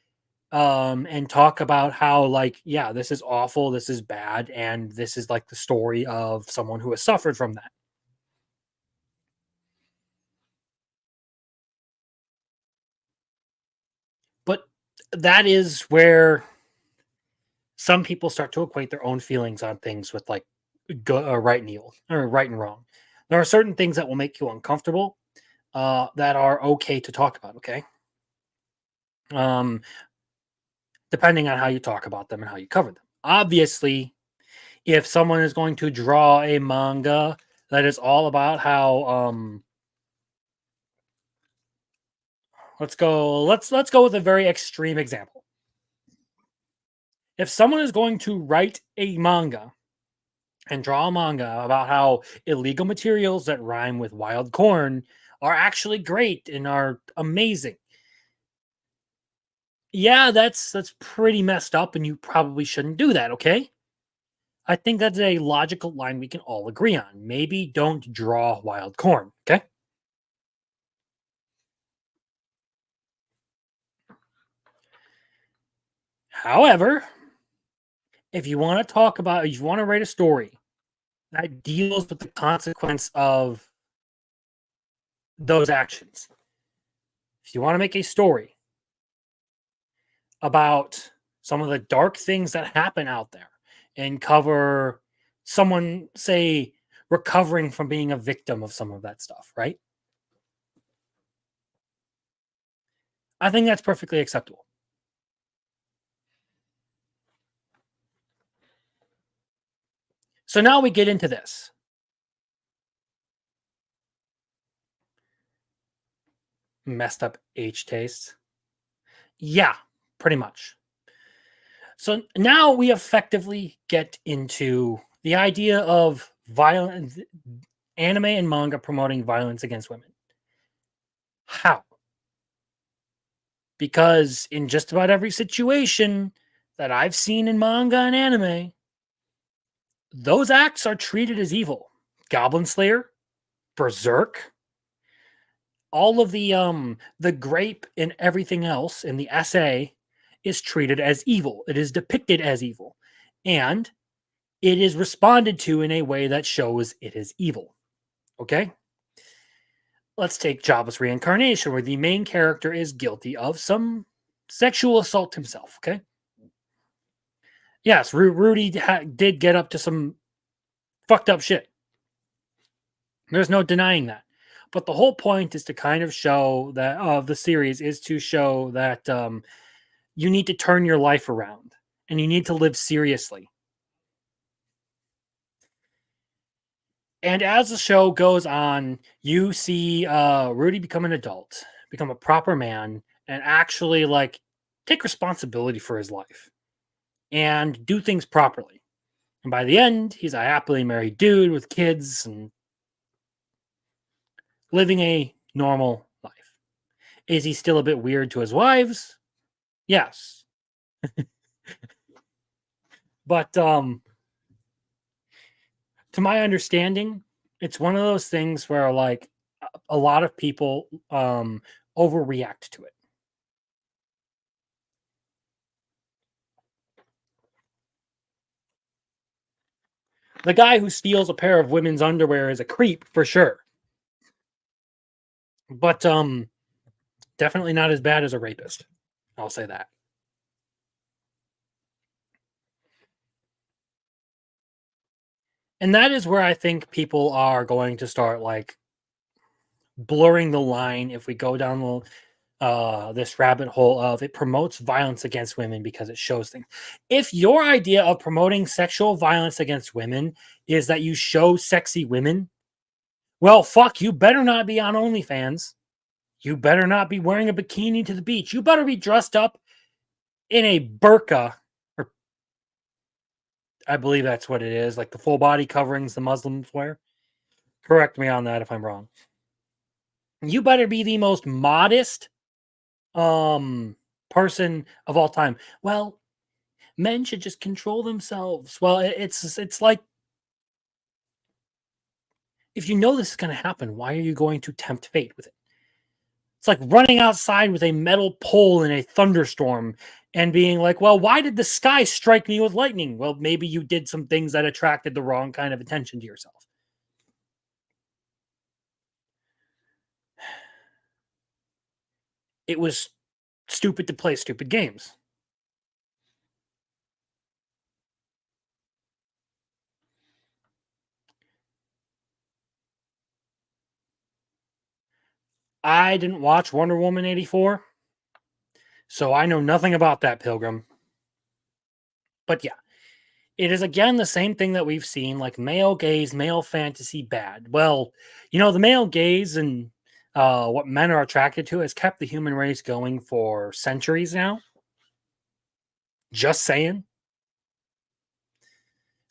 and talk about how, like, yeah, this is awful, this is bad, and this is like the story of someone who has suffered from that. But that is where some people start to equate their own feelings on things with like right and evil or right and wrong. There are certain things that will make you uncomfortable that are okay to talk about. Okay. Depending on how you talk about them and how you cover them. Obviously, if someone is going to draw a manga that is all about how let's go with a very extreme example. If someone is going to write a manga and draw a manga about how illegal materials that rhyme with wild corn are actually great and are amazing. Yeah, that's pretty messed up, and you probably shouldn't do that, okay? I think that's a logical line we can all agree on. Maybe don't draw wild corn, okay? However, if you want to talk about, if you want to write a story that deals with the consequence of those actions, if you want to make a story about some of the dark things that happen out there and cover someone, say, recovering from being a victim of some of that stuff, right? I think that's perfectly acceptable. So now we get into this. Messed up H taste. Yeah, pretty much. So now we effectively get into the idea of violence, anime and manga promoting violence against women. How? Because in just about every situation that I've seen in manga and anime, those acts are treated as evil. Goblin Slayer, Berserk, all of the grape and everything else in the essay is treated as evil. It is depicted as evil. And it is responded to in a way that shows it is evil. Okay? Let's take Jabba's reincarnation, where the main character is guilty of some sexual assault himself. Okay? Yes, Rudy did get up to some fucked up shit. There's no denying that. But the whole point is to kind of show that of the series is to show that you need to turn your life around and you need to live seriously. And as the show goes on, you see Rudy become an adult, become a proper man, and actually like take responsibility for his life and do things properly. And by the end, he's a happily married dude with kids and living a normal life. Is he still a bit weird to his wives? Yes. But to my understanding, it's one of those things where like a lot of people overreact to it. The guy who steals a pair of women's underwear is a creep for sure. But definitely not as bad as a rapist. I'll say that. And that is where I think people are going to start like blurring the line if we go down this rabbit hole of it promotes violence against women because it shows things. If your idea of promoting sexual violence against women is that you show sexy women, well, fuck, you better not be on OnlyFans. You better not be wearing a bikini to the beach. You better be dressed up in a burqa, or I believe that's what it is, like the full body coverings the Muslims wear. Correct me on that if I'm wrong. You better be the most modest person of all time. Well, men should just control themselves. Well, it's like, if you know this is going to happen, why are you going to tempt fate with it? It's like running outside with a metal pole in a thunderstorm and being like, well, why did the sky strike me with lightning? Well, maybe you did some things that attracted the wrong kind of attention to yourself. It was stupid to play stupid games. I didn't watch Wonder Woman 84, so I know nothing about that, Pilgrim. But yeah, it is again the same thing that we've seen, like male gaze, male fantasy bad. Well, you know, the male gaze and what men are attracted to has kept the human race going for centuries now. Just saying.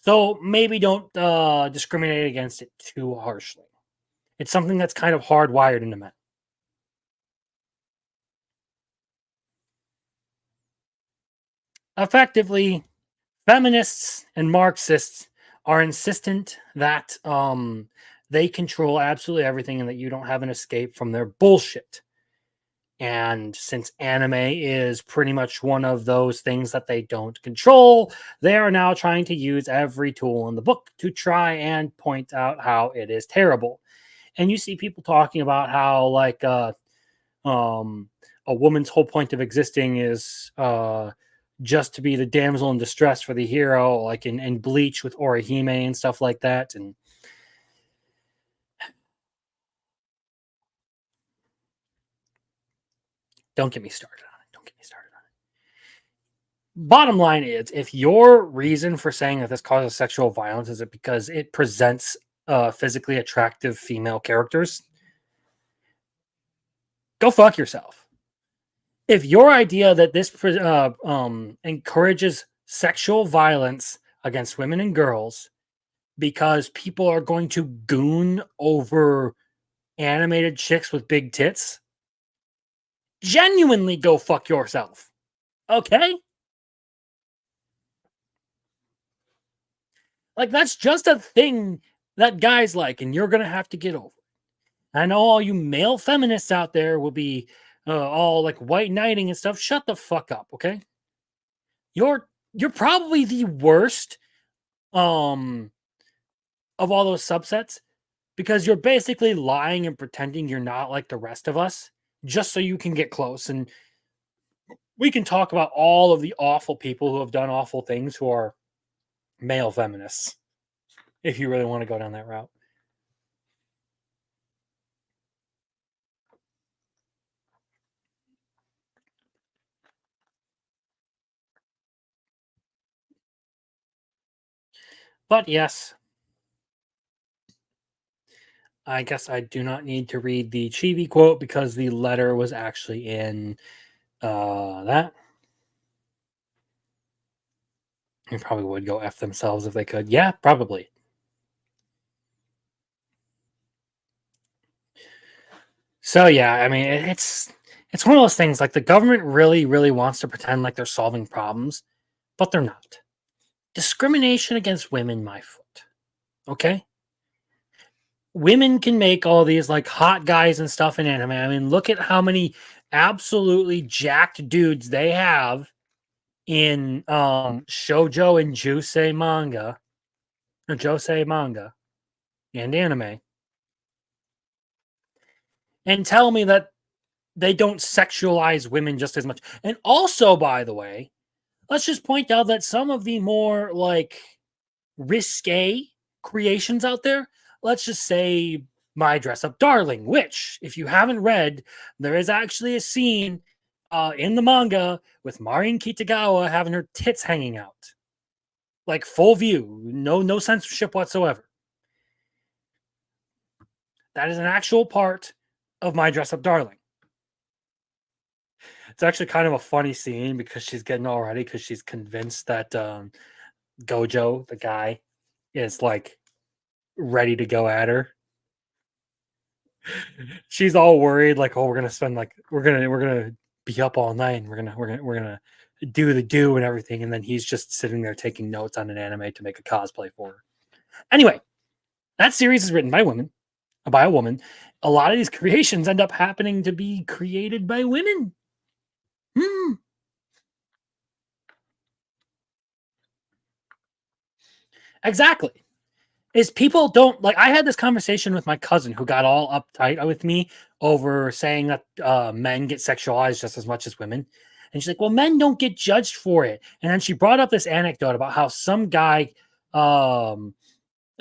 So maybe don't discriminate against it too harshly. It's something that's kind of hardwired into men. Effectively, feminists and Marxists are insistent that they control absolutely everything and that you don't have an escape from their bullshit. And since anime is pretty much one of those things that they don't control, they are now trying to use every tool in the book to try and point out how it is terrible. And you see people talking about how, like, a woman's whole point of existing is just to be the damsel in distress for the hero, like in Bleach with Orihime and stuff like that. And don't get me started on it. Don't get me started on it. Bottom line is, if your reason for saying that this causes sexual violence is it because it presents physically attractive female characters, go fuck yourself. If your idea that this encourages sexual violence against women and girls because people are going to goon over animated chicks with big tits, genuinely go fuck yourself. Okay? Like, that's just a thing that guys like, and you're going to have to get over. I know all you male feminists out there will be all like white knighting and stuff. Shut the fuck up, okay? You're probably the worst of all those subsets because you're basically lying and pretending you're not like the rest of us just so you can get close. And we can talk about all of the awful people who have done awful things who are male feminists if you really want to go down that route. But yes, I guess I do not need to read the Chibi quote because the letter was actually in that. They probably would go F themselves if they could. Yeah, probably. So yeah, I mean, it's one of those things, like, the government really, really wants to pretend like they're solving problems, but they're not. Discrimination against women, my foot. Okay? Women can make all these like hot guys and stuff in anime. I mean, look at how many absolutely jacked dudes they have in shoujo and josei manga and anime. And tell me that they don't sexualize women just as much. And also, by the way, let's just point out that some of the more like risque creations out there, let's just say My Dress Up Darling, which, if you haven't read, there is actually a scene in the manga with Marin Kitagawa having her tits hanging out. Like, full view. No censorship whatsoever. That is an actual part of My Dress Up Darling. It's actually kind of a funny scene because she's getting all ready because she's convinced that Gojo, the guy, is like ready to go at her. She's all worried, like, oh, we're gonna be up all night and we're gonna do the do and everything, and then he's just sitting there taking notes on an anime to make a cosplay for her. Anyway, that series is written by a woman. A lot of these creations end up happening to be created by women. Exactly. Is people don't like. I had this conversation with my cousin who got all uptight with me over saying that men get sexualized just as much as women. And she's like, well, men don't get judged for it. And then she brought up this anecdote about how some guy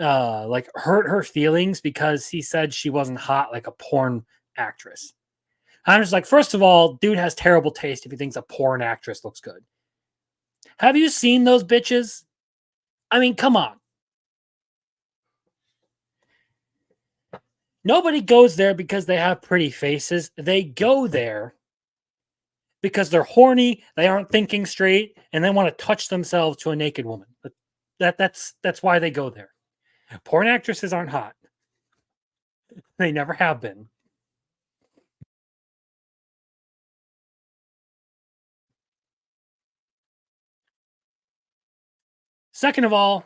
like hurt her feelings because he said she wasn't hot like a porn actress. I'm just like, first of all, dude has terrible taste if he thinks a porn actress looks good. Have you seen those bitches? I mean, come on. Nobody goes there because they have pretty faces. They go there because they're horny, they aren't thinking straight, and they want to touch themselves to a naked woman. That's why they go there. Porn actresses aren't hot. They never have been. Second of all,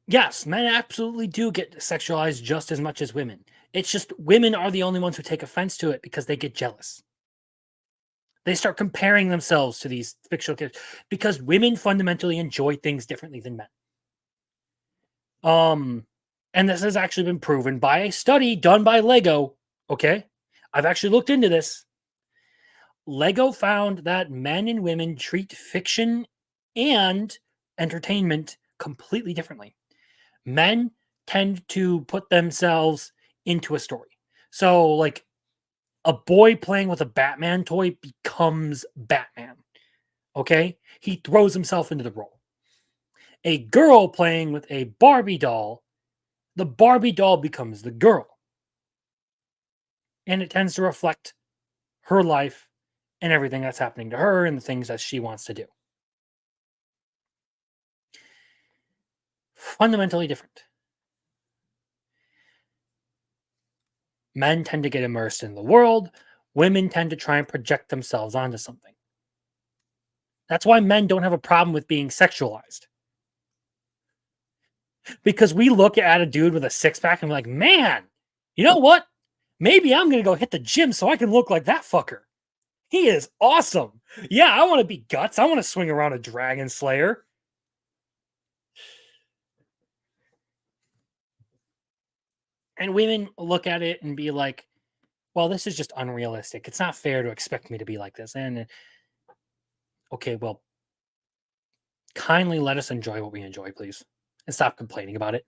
yes, men absolutely do get sexualized just as much as women. It's just women are the only ones who take offense to it because they get jealous. They start comparing themselves to these fictional characters because women fundamentally enjoy things differently than men. And this has actually been proven by a study done by Lego. Okay, I've actually looked into this. Lego found that men and women treat fiction and entertainment completely differently. Men tend to put themselves into a story. So, like, a boy playing with a Batman toy becomes Batman. Okay? He throws himself into the role. A girl playing with a Barbie doll, the Barbie doll becomes the girl. And it tends to reflect her life and everything that's happening to her and the things that she wants to do. Fundamentally different. Men tend to get immersed in the world. Women tend to try and project themselves onto something. That's why men don't have a problem with being sexualized. Because we look at a dude with a six-pack and we're like, man, you know what? Maybe I'm going to go hit the gym so I can look like that fucker. He is awesome. Yeah, I want to be Guts. I want to swing around a Dragon Slayer. And women look at it and be like, well, this is just unrealistic. It's not fair to expect me to be like this. And okay, well, kindly let us enjoy what we enjoy, please. And stop complaining about it.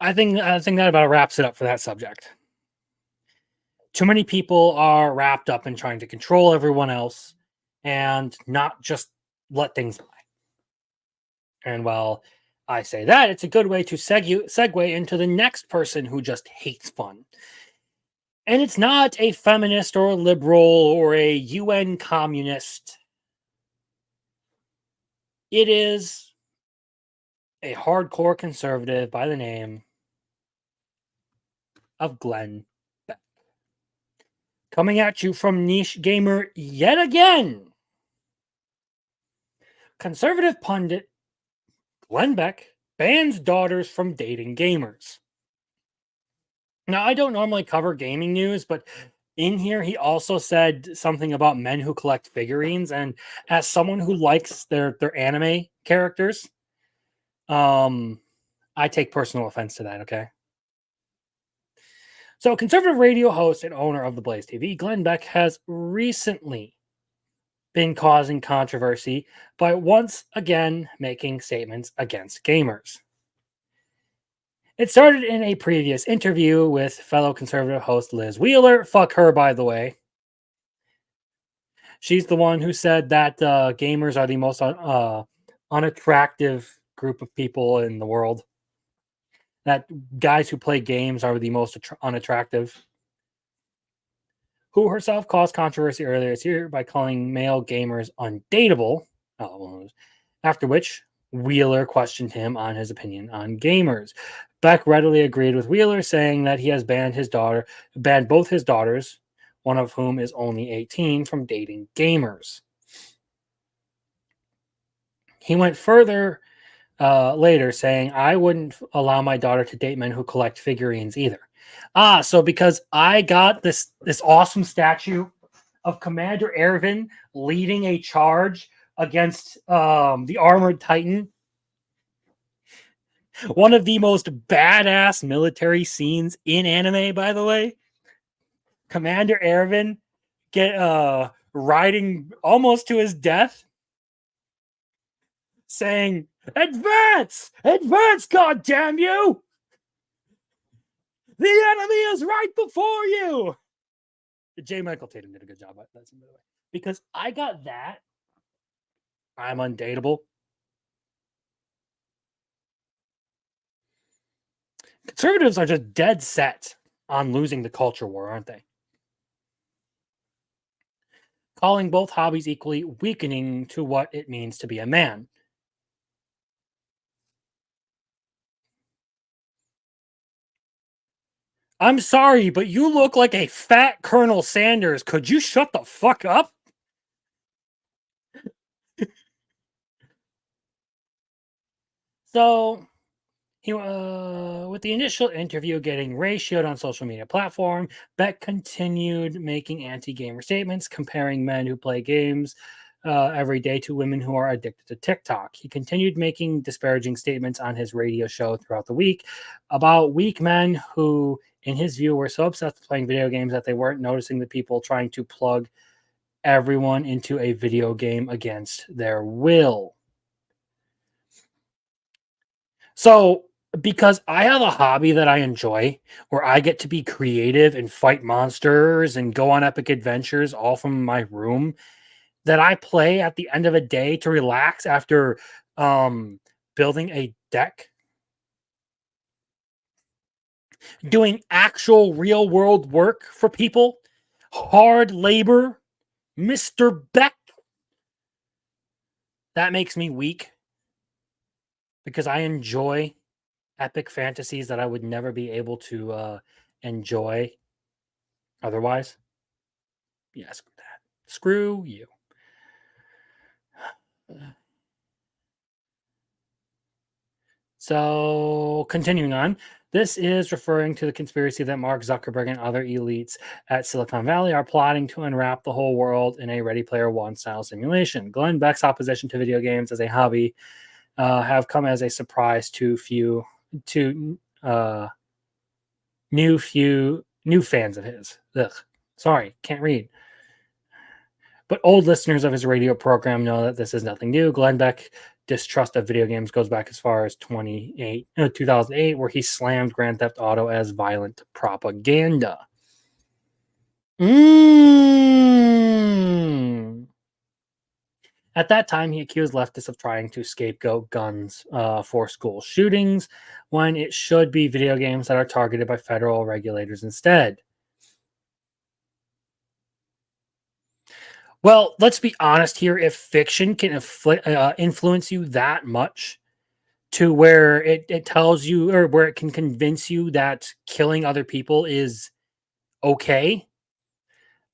I think that about wraps it up for that subject. Too many people are wrapped up in trying to control everyone else and not just let things lie. And while I say that, it's a good way to segue into the next person who just hates fun. And it's not a feminist or a liberal or a UN communist. It is a hardcore conservative by the name of Glenn Beck. Coming at you from Niche Gamer yet again. Conservative pundit Glenn Beck bans daughters from dating gamers. Now, I don't normally cover gaming news, but in here he also said something about men who collect figurines. And as someone who likes their anime characters, I take personal offense to that, okay? So, conservative radio host and owner of the Blaze TV, Glenn Beck, has recently been causing controversy by once again making statements against gamers. It started in a previous interview with fellow conservative host Liz Wheeler. Fuck her, by the way. She's the one who said that gamers are the most unattractive group of people in the world. That guys who play games are the most unattractive. Who herself caused controversy earlier this year by calling male gamers undateable. After which, Wheeler questioned him on his opinion on gamers. Beck readily agreed with Wheeler, saying that he has banned both his daughters, one of whom is only 18, from dating gamers. He went further later, saying, I wouldn't allow my daughter to date men who collect figurines either. So because I got this awesome statue of Commander Ervin leading a charge against the Armored Titan, one of the most badass military scenes in anime, by the way. Commander Ervin riding almost to his death, saying, "Advance! Advance, goddamn you! The enemy is right before you!" J. Michael Tatum did a good job at that, by the way. Because I got that. I'm undateable. Conservatives are just dead set on losing the culture war, aren't they? Calling both hobbies equally weakening to what it means to be a man. I'm sorry, but you look like a fat Colonel Sanders. Could you shut the fuck up? So, with the initial interview getting ratioed on social media platform, Beck continued making anti-gamer statements, comparing men who play games every day to women who are addicted to TikTok. He continued making disparaging statements on his radio show throughout the week about weak men who, in his view, were so obsessed with playing video games that they weren't noticing the people trying to plug everyone into a video game against their will. So, because I have a hobby that I enjoy, where I get to be creative and fight monsters and go on epic adventures all from my room, that I play at the end of a day to relax after building a deck, doing actual real world work for people, hard labor, Mr. Beck. That makes me weak because I enjoy epic fantasies that I would never be able to enjoy otherwise. Yeah, screw that. Screw you. So, continuing on, this is referring to the conspiracy that Mark Zuckerberg and other elites at Silicon Valley are plotting to unwrap the whole world in a Ready Player One style simulation. Glenn Beck's opposition to video games as a hobby have come as a surprise to new fans of his. Ugh, sorry, can't read. But old listeners of his radio program know that this is nothing new. Glenn Beck distrust of video games goes back as far as 2008, where he slammed Grand Theft Auto as violent propaganda. At that time, he accused leftists of trying to scapegoat guns for school shootings, when it should be video games that are targeted by federal regulators instead. Well, let's be honest here. If fiction can influence you that much to where it tells you, or where it can convince you that killing other people is okay,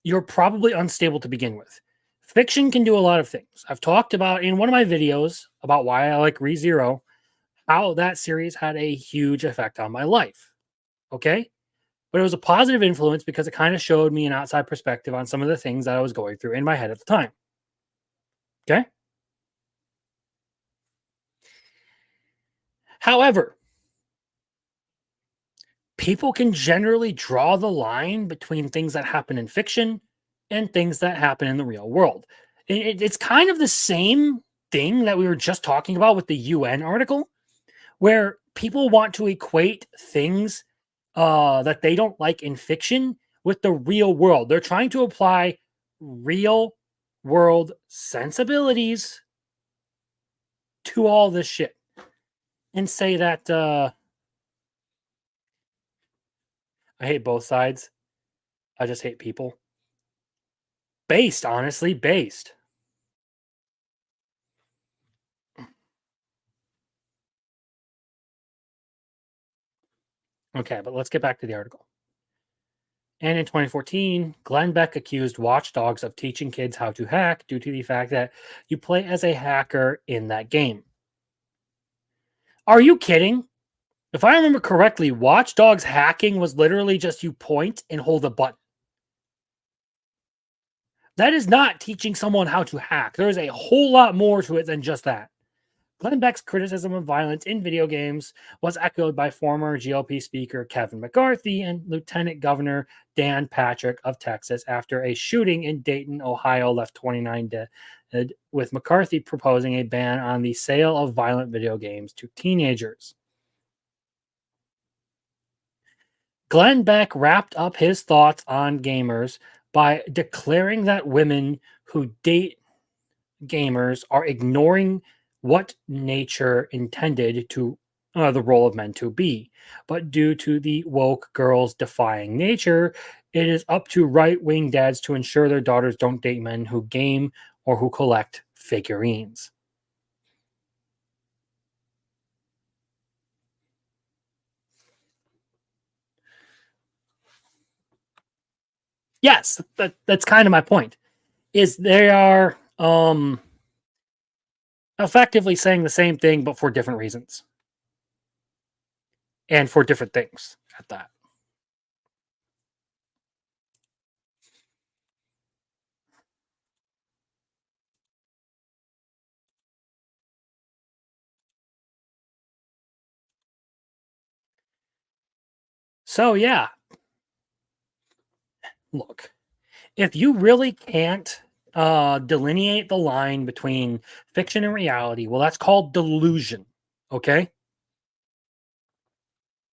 you're probably unstable to begin with. Fiction can do a lot of things. I've talked about in one of my videos about why I like ReZero, how that series had a huge effect on my life. Okay? But it was a positive influence because it kind of showed me an outside perspective on some of the things that I was going through in my head at the time. Okay? However, people can generally draw the line between things that happen in fiction and things that happen in the real world. It's kind of the same thing that we were just talking about with the UN article, where people want to equate things that they don't like in fiction with the real world. They're trying to apply real world sensibilities to all this shit and say that I hate both sides. I just hate people. Honestly, based. Okay, but let's get back to the article. And in 2014, Glenn Beck accused Watch Dogs of teaching kids how to hack due to the fact that you play as a hacker in that game. Are you kidding? If I remember correctly, Watch Dogs hacking was literally just you point and hold a button. That is not teaching someone how to hack. There is a whole lot more to it than just that. Glenn Beck's criticism of violence in video games was echoed by former GOP Speaker Kevin McCarthy and Lieutenant Governor Dan Patrick of Texas after a shooting in Dayton, Ohio left 29 dead, with McCarthy proposing a ban on the sale of violent video games to teenagers. Glenn Beck wrapped up his thoughts on gamers by declaring that women who date gamers are ignoring what nature intended to the role of men to be. But due to the woke girls defying nature, it is up to right-wing dads to ensure their daughters don't date men who game or who collect figurines. Yes, that's kind of my point. Is they are effectively saying the same thing, but for different reasons. And for different things at that. So, yeah. Look, if you really can't delineate the line between fiction and reality, well, that's called delusion. Okay?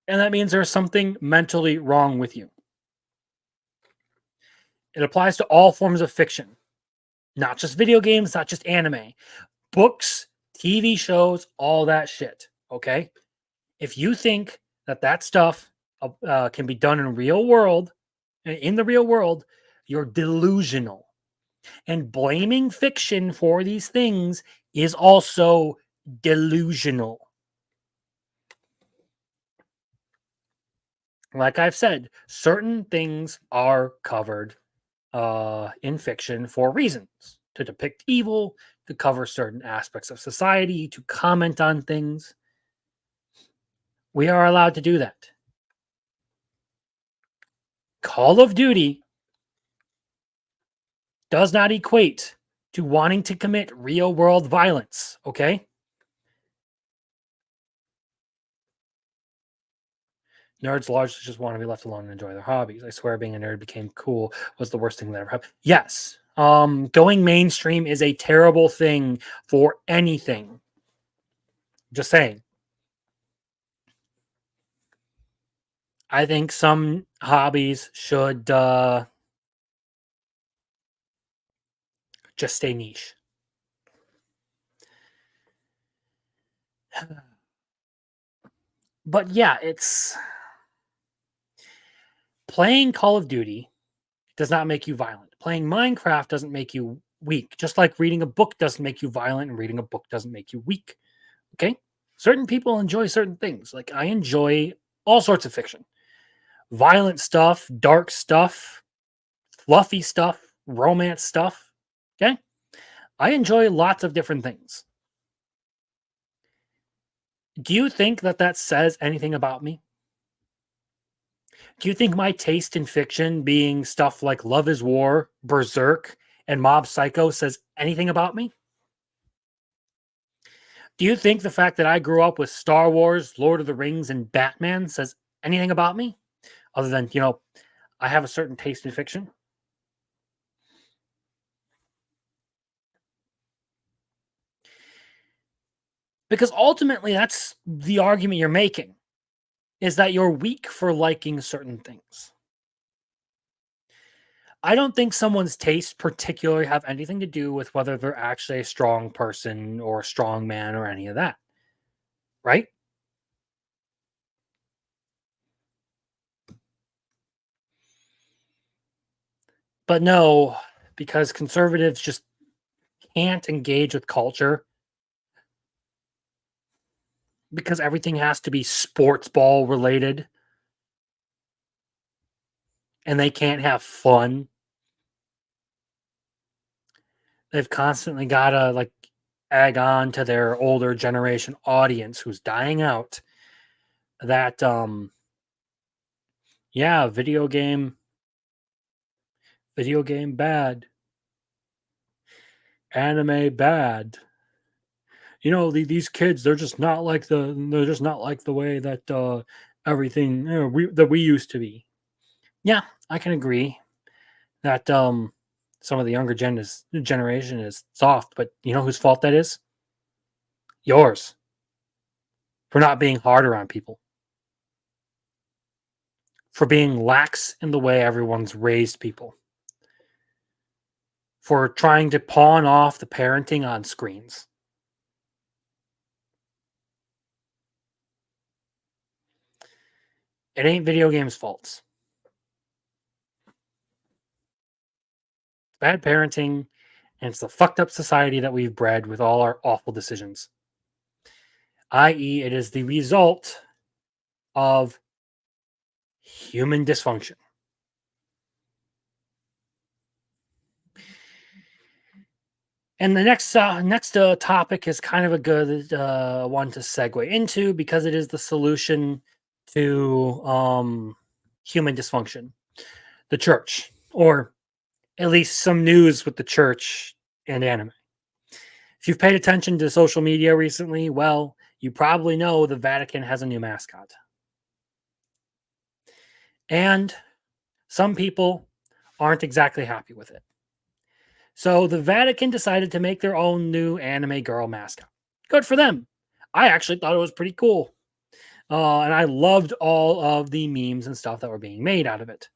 And that means there's something mentally wrong with you. It applies to all forms of fiction, not just video games, not just anime, books, TV shows, all that shit. Okay? If you think that stuff can be done in the real world, you're delusional. And blaming fiction for these things is also delusional. Like I've said, certain things are covered in fiction for reasons. To depict evil, to cover certain aspects of society, to comment on things. We are allowed to do that. Call of Duty does not equate to wanting to commit real world violence, okay? Nerds largely just want to be left alone and enjoy their hobbies. I swear being a nerd became cool was the worst thing that ever happened. Yes. Going mainstream is a terrible thing for anything. Just saying. I think some hobbies should just stay niche. But yeah, it's playing Call of Duty does not make you violent. Playing Minecraft doesn't make you weak. Just like reading a book doesn't make you violent and reading a book doesn't make you weak. Okay? Certain people enjoy certain things. Like I enjoy all sorts of fiction. Violent stuff, dark stuff, fluffy stuff, romance stuff. Okay? I enjoy lots of different things. Do you think that says anything about me? Do you think my taste in fiction, being stuff like Love is War, Berserk, and Mob Psycho, says anything about me? Do you think the fact that I grew up with Star Wars, Lord of the Rings, and Batman says anything about me? Other than, I have a certain taste in fiction? Because ultimately, that's the argument you're making, is that you're weak for liking certain things. I don't think someone's tastes particularly have anything to do with whether they're actually a strong person or a strong man or any of that. Right? But no, because conservatives just can't engage with culture because everything has to be sports ball related and they can't have fun. They've constantly got to egg on to their older generation audience who's dying out that video game bad, anime bad. These kids, they're just not like the way that everything that we used to be. Yeah, I can agree that some of the younger generation is soft, but you know whose fault that is? Yours. For not being harder on people. For being lax in the way everyone's raised people. For trying to pawn off the parenting on screens. It ain't video games' faults. Bad parenting, and it's the fucked up society that we've bred with all our awful decisions. I.e., it is the result of human dysfunction. And the next topic is kind of a good one to segue into because it is the solution to human dysfunction. The church, or at least some news with the church and anime. If you've paid attention to social media recently, well, you probably know the Vatican has a new mascot. And some people aren't exactly happy with it. So the Vatican decided to make their own new anime girl mascot. Good for them. I actually thought it was pretty cool. And I loved all of the memes and stuff that were being made out of it.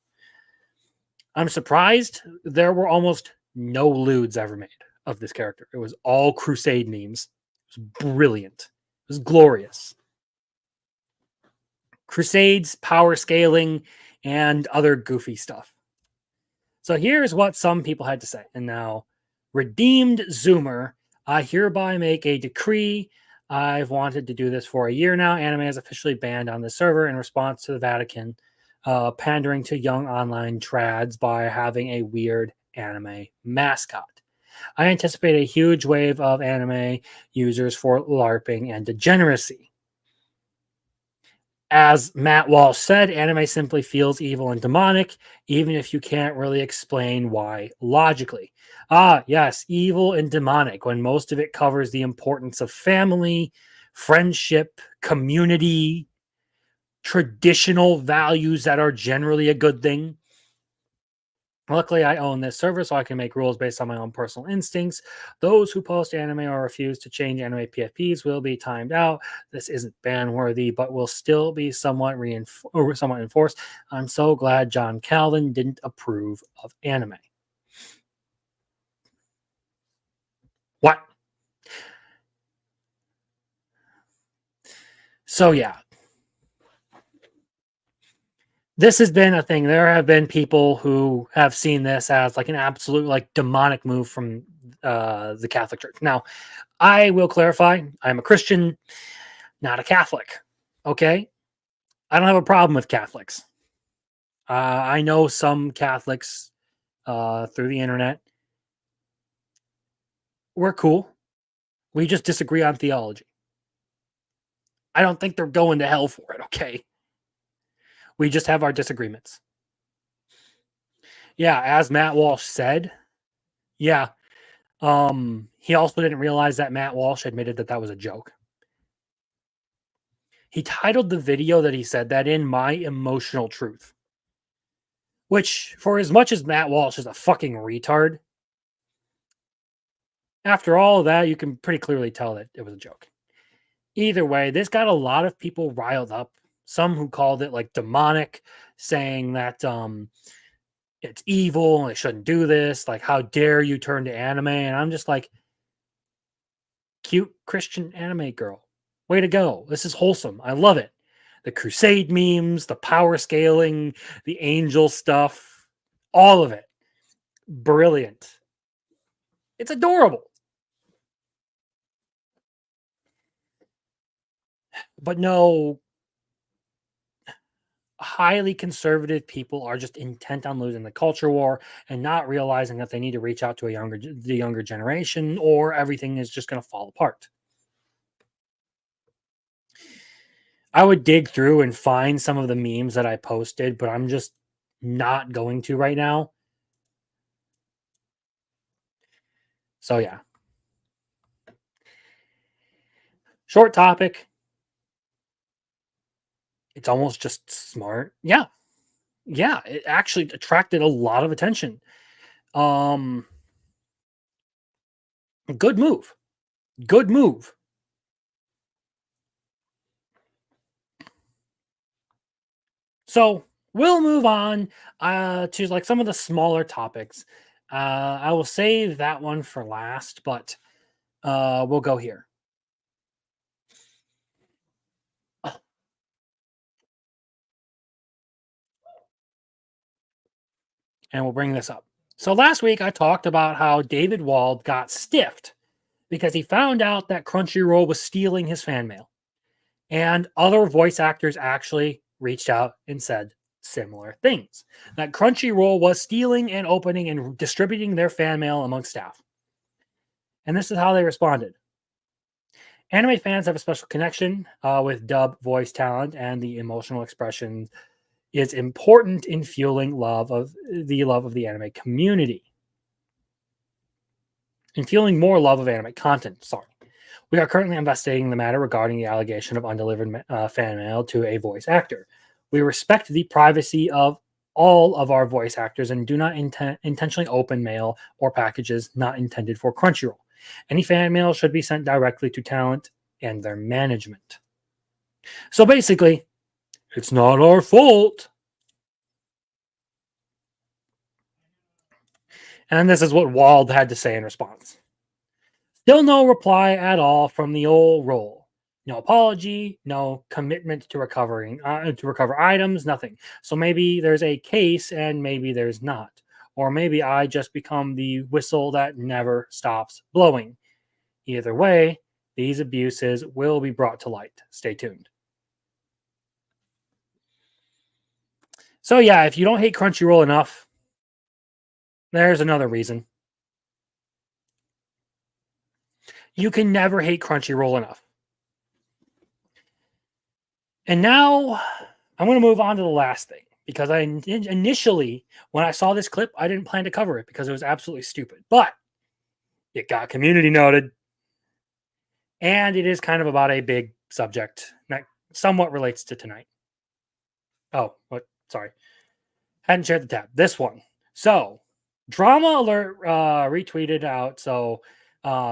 I'm surprised there were almost no lewds ever made of this character. It was all Crusade memes. It was brilliant. It was glorious. Crusades, power scaling, and other goofy stuff. So here's what some people had to say. And now, Redeemed Zoomer, I hereby make a decree. I've wanted to do this for a year now. Anime is officially banned on the server in response to the Vatican pandering to young online trads by having a weird anime mascot. I anticipate a huge wave of anime users for LARPing and degeneracy. As Matt Walsh said, anime simply feels evil and demonic, even if you can't really explain why logically. Ah, yes, evil and demonic, when most of it covers the importance of family, friendship, community, traditional values that are generally a good thing. Luckily, I own this server, so I can make rules based on my own personal instincts. Those who post anime or refuse to change anime PFPs will be timed out. This isn't ban-worthy, but will still be somewhat enforced. I'm so glad John Calvin didn't approve of anime. What? So, yeah. This has been a thing. There have been people who have seen this as like an absolute like demonic move from the Catholic Church. Now, I will clarify, I'm a Christian, not a Catholic. Okay? I don't have a problem with Catholics. I know some Catholics through the internet. We're cool. We just disagree on theology. I don't think they're going to hell for it, okay? We just have our disagreements. Yeah, as Matt Walsh said, yeah, he also didn't realize that Matt Walsh admitted that that was a joke. He titled the video that he said that in My Emotional Truth. Which, for as much as Matt Walsh is a fucking retard, after all of that, you can pretty clearly tell that it was a joke. Either way, this got a lot of people riled up. Some who called it like demonic, saying that it's evil and they shouldn't do this. Like, how dare you turn to anime? And I'm just like, cute Christian anime girl. Way to go. This is wholesome. I love it. The Crusade memes, the power scaling, the angel stuff, all of it. Brilliant. It's adorable. But no, highly conservative people are just intent on losing the culture war and not realizing that they need to reach out to the younger generation, or everything is just going to fall apart. I would dig through and find some of the memes that I posted, but I'm just not going to right now. So yeah. Short topic. It's almost just smart. Yeah. Yeah, it actually attracted a lot of attention. Good move. Good move. So we'll move on to like some of the smaller topics. I will save that one for last, but we'll go here. and we'll bring this up. So last week I talked about how David Wald got stiffed because he found out that Crunchyroll was stealing his fan mail. And other voice actors actually reached out and said similar things. That Crunchyroll was stealing and opening and distributing their fan mail among staff. And this is how they responded. Anime fans have a special connection with dub voice talent, and the emotional expression is important in fueling love of the anime community. In fueling more love of anime content, sorry. We are currently investigating the matter regarding the allegation of undelivered fan mail to a voice actor. We respect the privacy of all of our voice actors and do not intentionally open mail or packages not intended for Crunchyroll. Any fan mail should be sent directly to talent and their management. So basically, it's not our fault. And this is what Wald had to say in response. Still no reply at all from the old roll. No apology, no commitment to recover items, nothing. So maybe there's a case and maybe there's not. Or maybe I just become the whistle that never stops blowing. Either way, these abuses will be brought to light. Stay tuned. So yeah, if you don't hate Crunchyroll enough, there's another reason. You can never hate Crunchyroll enough. And now I'm going to move on to the last thing, because I initially, when I saw this clip, I didn't plan to cover it because it was absolutely stupid. But it got community noted. And it is kind of about a big subject that somewhat relates to tonight. Oh, what? Sorry. Hadn't shared the tab. This one. So, Drama Alert retweeted out. So,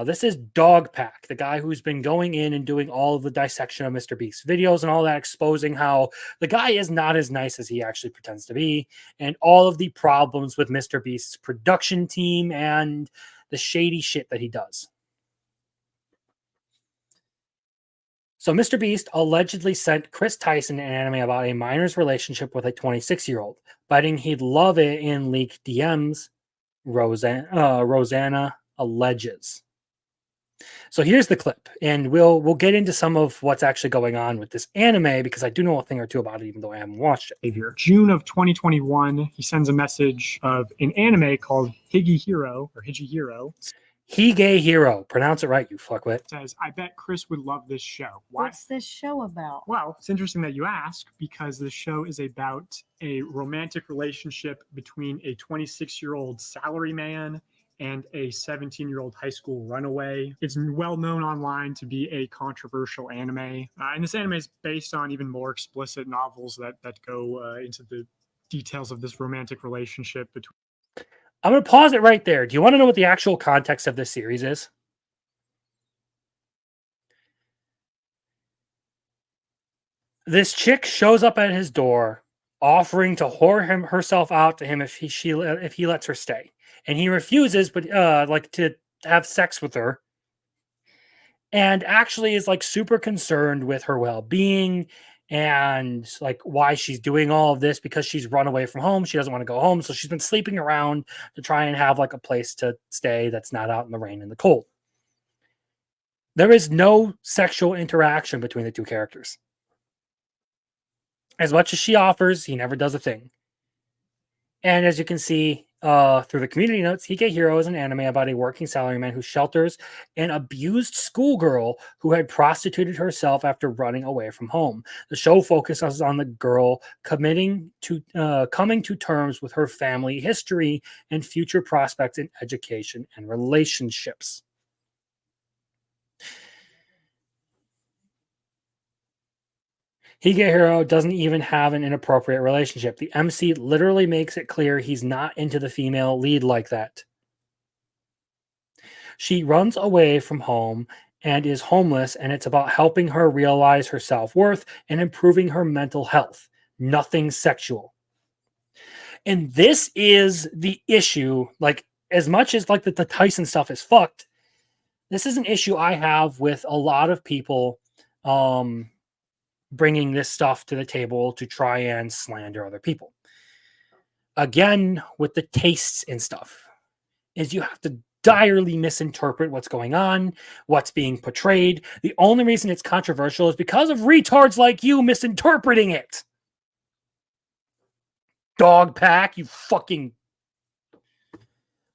this is Dogpack, the guy who's been going in and doing all of the dissection of Mr. Beast's videos and all that, exposing how the guy is not as nice as he actually pretends to be, and all of the problems with Mr. Beast's production team and the shady shit that he does. So Mr. Beast allegedly sent Chris Tyson an anime about a minor's relationship with a 26-year-old, betting he'd love it in leaked DMs, Rosanna alleges. So here's the clip, and we'll get into some of what's actually going on with this anime, because I do know a thing or two about it, even though I haven't watched it. Here, June of 2021, he sends a message of an anime called Higehiro. Hige Hero. Pronounce it right, you fuckwit. Says, I bet Chris would love this show. Why? What's this show about? Well, it's interesting that you ask, because the show is about a romantic relationship between a 26-year-old salaryman and a 17-year-old high school runaway. It's well known online to be a controversial anime. And this anime is based on even more explicit novels that go into the details of this romantic relationship between. I'm going to pause it right there. Do you want to know what the actual context of this series is? This chick shows up at his door offering to whore herself out to him if he lets her stay. And he refuses, but to have sex with her. And actually is like super concerned with her well-being and like why she's doing all of this, because she's run away from home. She doesn't want to go home. So she's been sleeping around to try and have like a place to stay that's not out in the rain and the cold. There is no sexual interaction between the two characters. As much as she offers, he never does a thing. And as you can see through the community notes, Higehiro is an anime about a working salaryman who shelters an abused schoolgirl who had prostituted herself after running away from home. The show focuses on the girl coming to terms with her family history and future prospects in education and relationships. Higehiro doesn't even have an inappropriate relationship. The MC literally makes it clear he's not into the female lead like that. She runs away from home and is homeless, and it's about helping her realize her self-worth and improving her mental health. Nothing sexual. And this is the issue. Like, as much as like the Tyson stuff is fucked, this is an issue I have with a lot of people bringing this stuff to the table to try and slander other people. again, with the tastes and stuff, is you have to direly misinterpret what's going on, what's being portrayed. The only reason it's controversial is because of retards like you misinterpreting it. Dog pack, you fucking...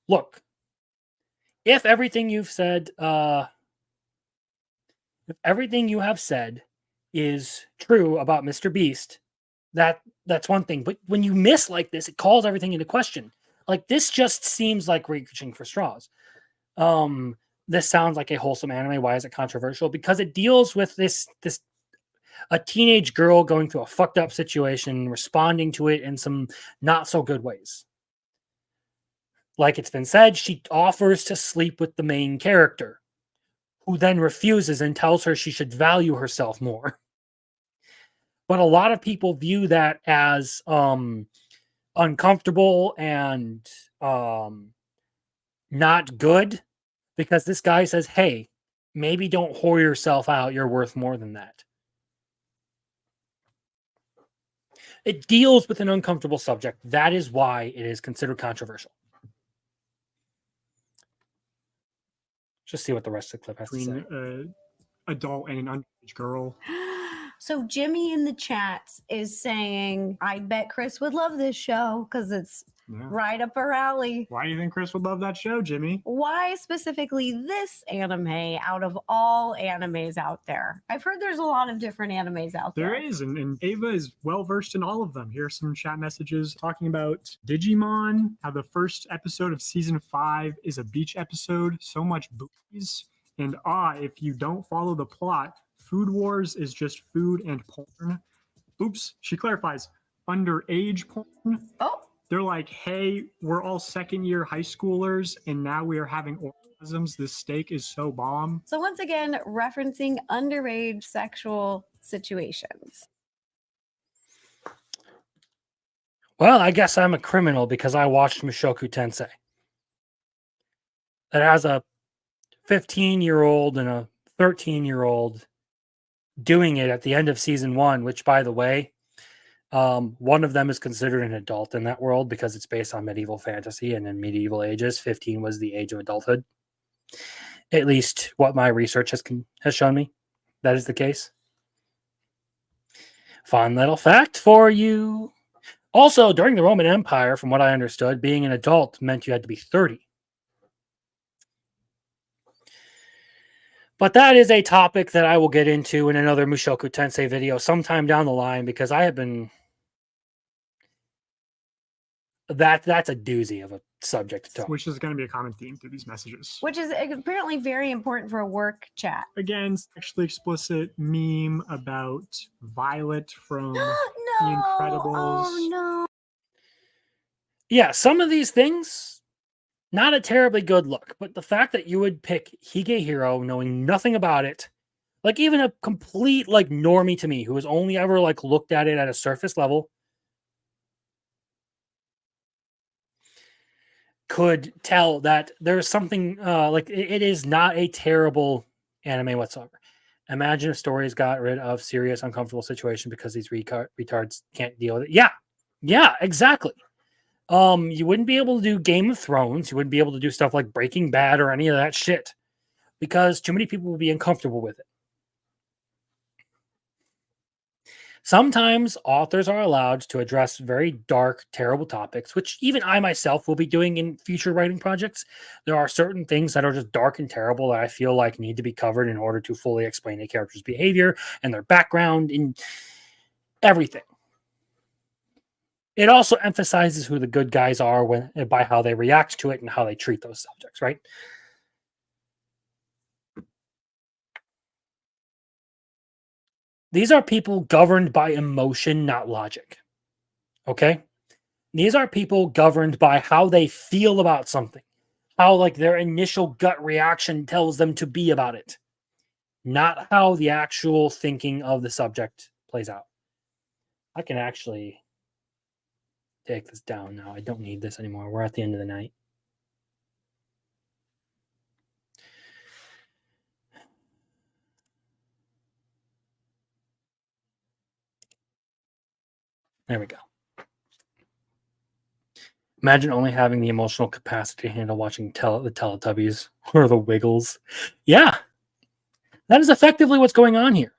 Look, if everything you've said, if everything you have said is true about Mr. Beast, that's one thing. But when you miss like this, it calls everything into question. Like, this just seems like reaching for straws. This sounds like a wholesome anime. Why is it controversial? Because it deals with this a teenage girl going through a fucked up situation, responding to it in some not so good ways. Like it's been said, she offers to sleep with the main character, who then refuses and tells her she should value herself more. But a lot of people view that as uncomfortable and not good, because this guy says, hey, maybe don't whore yourself out. You're worth more than that. It deals with an uncomfortable subject. That is why it is considered controversial. Just see what the rest of the clip has to say. Between adult and an underage girl. So Jimmy in the chats is saying, I bet Chris would love this show because it's right up her alley. Why do you think Chris would love that show, Jimmy? Why specifically this anime out of all animes out there? I've heard there's a lot of different animes out there. There is, and Ava is well versed in all of them. Here are some chat messages talking about Digimon, how the first episode of season 5 is a beach episode, so much boobies, and if you don't follow the plot, Food Wars is just food and porn. Oops, she clarifies, underage porn. Oh. They're like, hey, we're all second-year high schoolers, and now we are having orgasms. This steak is so bomb. So once again, referencing underage sexual situations. Well, I guess I'm a criminal because I watched Mushoku Tensei. That has a 15-year-old and a 13-year-old doing it at the end of season 1, which, by the way, one of them is considered an adult in that world because it's based on medieval fantasy, and in medieval ages, 15 was the age of adulthood. At least what my research has shown me. That is the case. Fun little fact for you. Also, during the Roman Empire, from what I understood, being an adult meant you had to be 30. But that is a topic that I will get into in another Mushoku Tensei video sometime down the line, because I have been... That's a doozy of a subject to talk. Which is going to be a common theme through these messages. Which is apparently very important for a work chat. Again, sexually explicit meme about Violet from No! The Incredibles. Oh, no. Yeah, some of these things, not a terribly good look, but the fact that you would pick Higehiro knowing nothing about it, like even a complete like normie to me who has only ever like looked at it at a surface level, could tell that there's something like it is not a terrible anime whatsoever. Imagine if stories got rid of serious, uncomfortable situation because these retards can't deal with it. Yeah, exactly. You wouldn't be able to do Game of Thrones. You wouldn't be able to do stuff like Breaking Bad or any of that shit because too many people would be uncomfortable with it. Sometimes authors are allowed to address very dark, terrible topics, which even I myself will be doing in future writing projects. There are certain things that are just dark and terrible that I feel like need to be covered in order to fully explain a character's behavior and their background and everything. It also emphasizes who the good guys are by how they react to it and how they treat those subjects, right? These are people governed by emotion, not logic. Okay? These are people governed by how they feel about something. How like their initial gut reaction tells them to be about it. Not how the actual thinking of the subject plays out. I can actually take this down now. I don't need this anymore. We're at the end of the night. There we go. Imagine only having the emotional capacity to handle watching the Teletubbies or the Wiggles. Yeah, that is effectively what's going on here.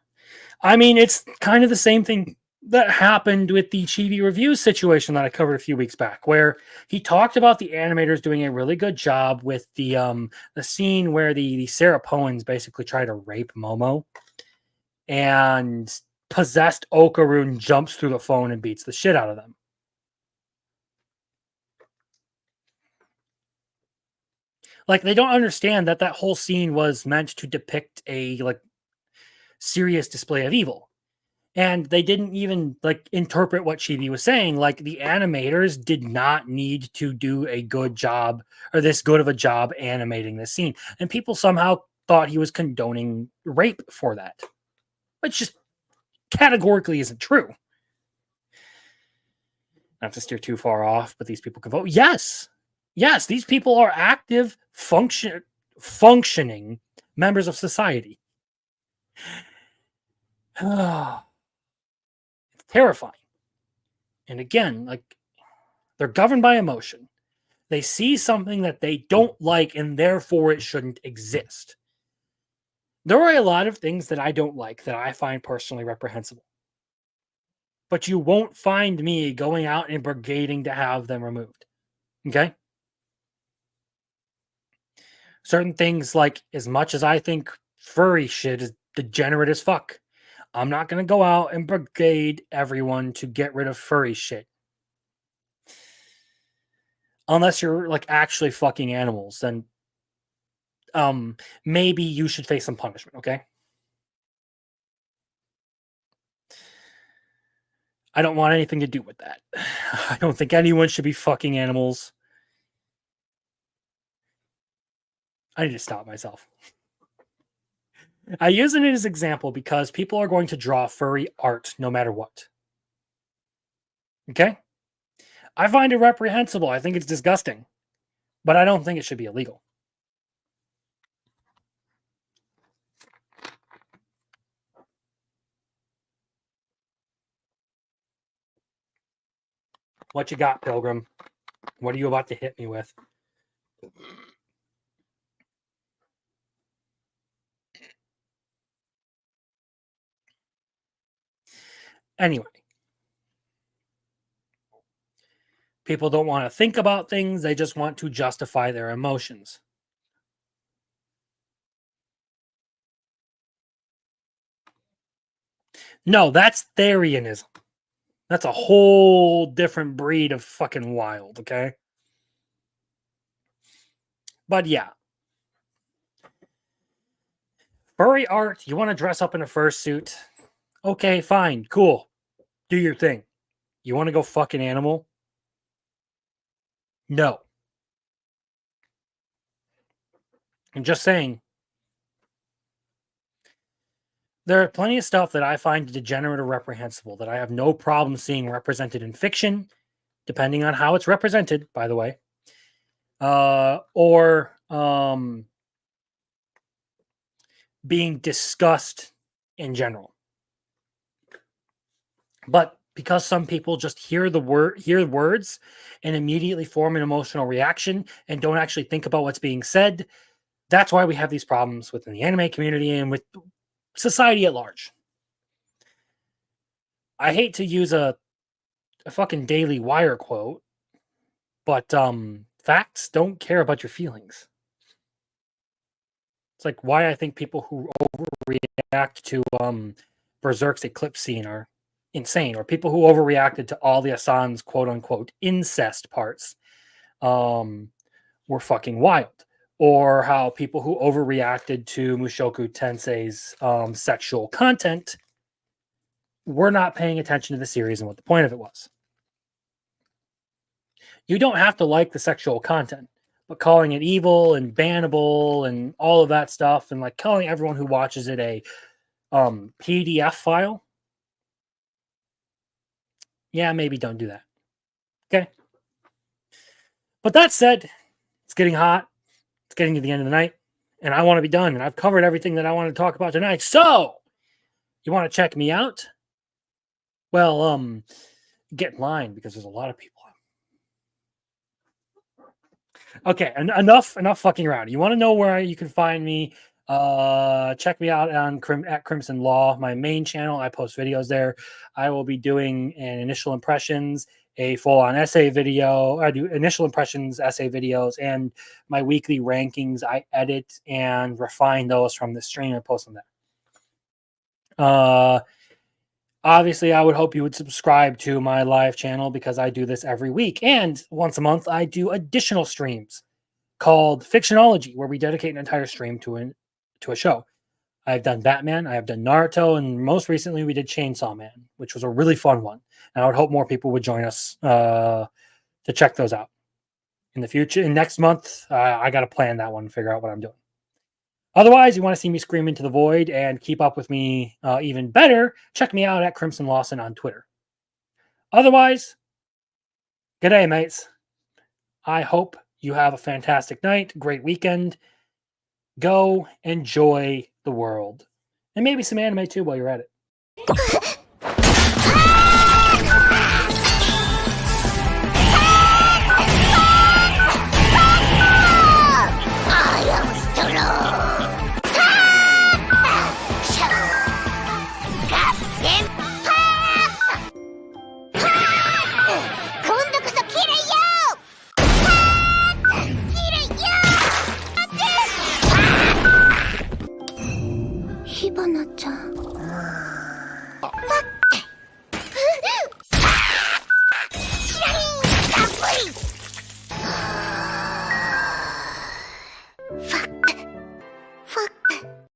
I mean, it's kind of the same thing that happened with the Chibi Reviews situation that I covered a few weeks back, where he talked about the animators doing a really good job with the scene where the Sarah Poens basically try to rape Momo, and possessed Okaroon jumps through the phone and beats the shit out of them. Like, they don't understand that that whole scene was meant to depict a serious display of evil. And they didn't even interpret what Chibi was saying. Like, the animators did not need to do a good job or this good of a job animating this scene. And people somehow thought he was condoning rape for that, which just categorically isn't true. Not to steer too far off, but these people can vote. Yes, these people are active, functioning members of society. It's terrifying. And again, they're governed by emotion. They see something that they don't like, and therefore it shouldn't exist. There are a lot of things that I don't like that I find personally reprehensible. But you won't find me going out and brigading to have them removed. Okay? Certain things, as much as I think furry shit is degenerate as fuck, I'm not going to go out and brigade everyone to get rid of furry shit. Unless you're actually fucking animals, then maybe you should face some punishment, okay? I don't want anything to do with that. I don't think anyone should be fucking animals. I need to stop myself. I use it as an example because people are going to draw furry art no matter what. Okay? I find it reprehensible. I think it's disgusting. But I don't think it should be illegal. What you got, Pilgrim? What are you about to hit me with? Anyway. People don't want to think about things. They just want to justify their emotions. No, that's Therianism. That's a whole different breed of fucking wild, okay? But yeah. Furry art, you want to dress up in a fursuit? Okay, fine, cool. Do your thing. You want to go fuck an animal? No. I'm just saying. There are plenty of stuff that I find degenerate or reprehensible that I have no problem seeing represented in fiction, depending on how it's represented, by the way. Or being discussed in general. But because some people just hear words and immediately form an emotional reaction and don't actually think about what's being said, that's why we have these problems within the anime community and with society at large. I hate to use a fucking Daily Wire quote, but facts don't care about your feelings. It's like why I think people who overreact to Berserk's eclipse scene are insane, or people who overreacted to all the Asan's quote-unquote incest parts were fucking wild. Or how people who overreacted to Mushoku Tensei's sexual content were not paying attention to the series and what the point of it was. You don't have to like the sexual content, but calling it evil and bannable and all of that stuff, and calling everyone who watches it a PDF file, yeah, maybe don't do that. Okay? But that said, it's getting hot. It's getting to the end of the night, and I want to be done, and I've covered everything that I want to talk about tonight. So, you want to check me out? Well, get in line because there's a lot of people. Okay, enough fucking around. You want to know where you can find me? Check me out on at Crimson Law, my main channel. I post videos there. I will be doing an initial impressions, a full-on essay video. I do initial impressions, essay videos, and my weekly rankings. I edit and refine those from the stream and post them there. Obviously, I would hope you would subscribe to my live channel because I do this every week. And once a month, I do additional streams called Fictionology, where we dedicate an entire stream to a show. I've done Batman, I have done Naruto, and most recently we did Chainsaw Man, which was a really fun one. And I would hope more people would join us to check those out. In the future, in next month, I got to plan that one and figure out what I'm doing. Otherwise, you want to see me scream into the void and keep up with me even better, check me out at Crimson Lawson on Twitter. Otherwise, good day, mates. I hope you have a fantastic night, great weekend. Go enjoy the world. And maybe some anime too while you're at it.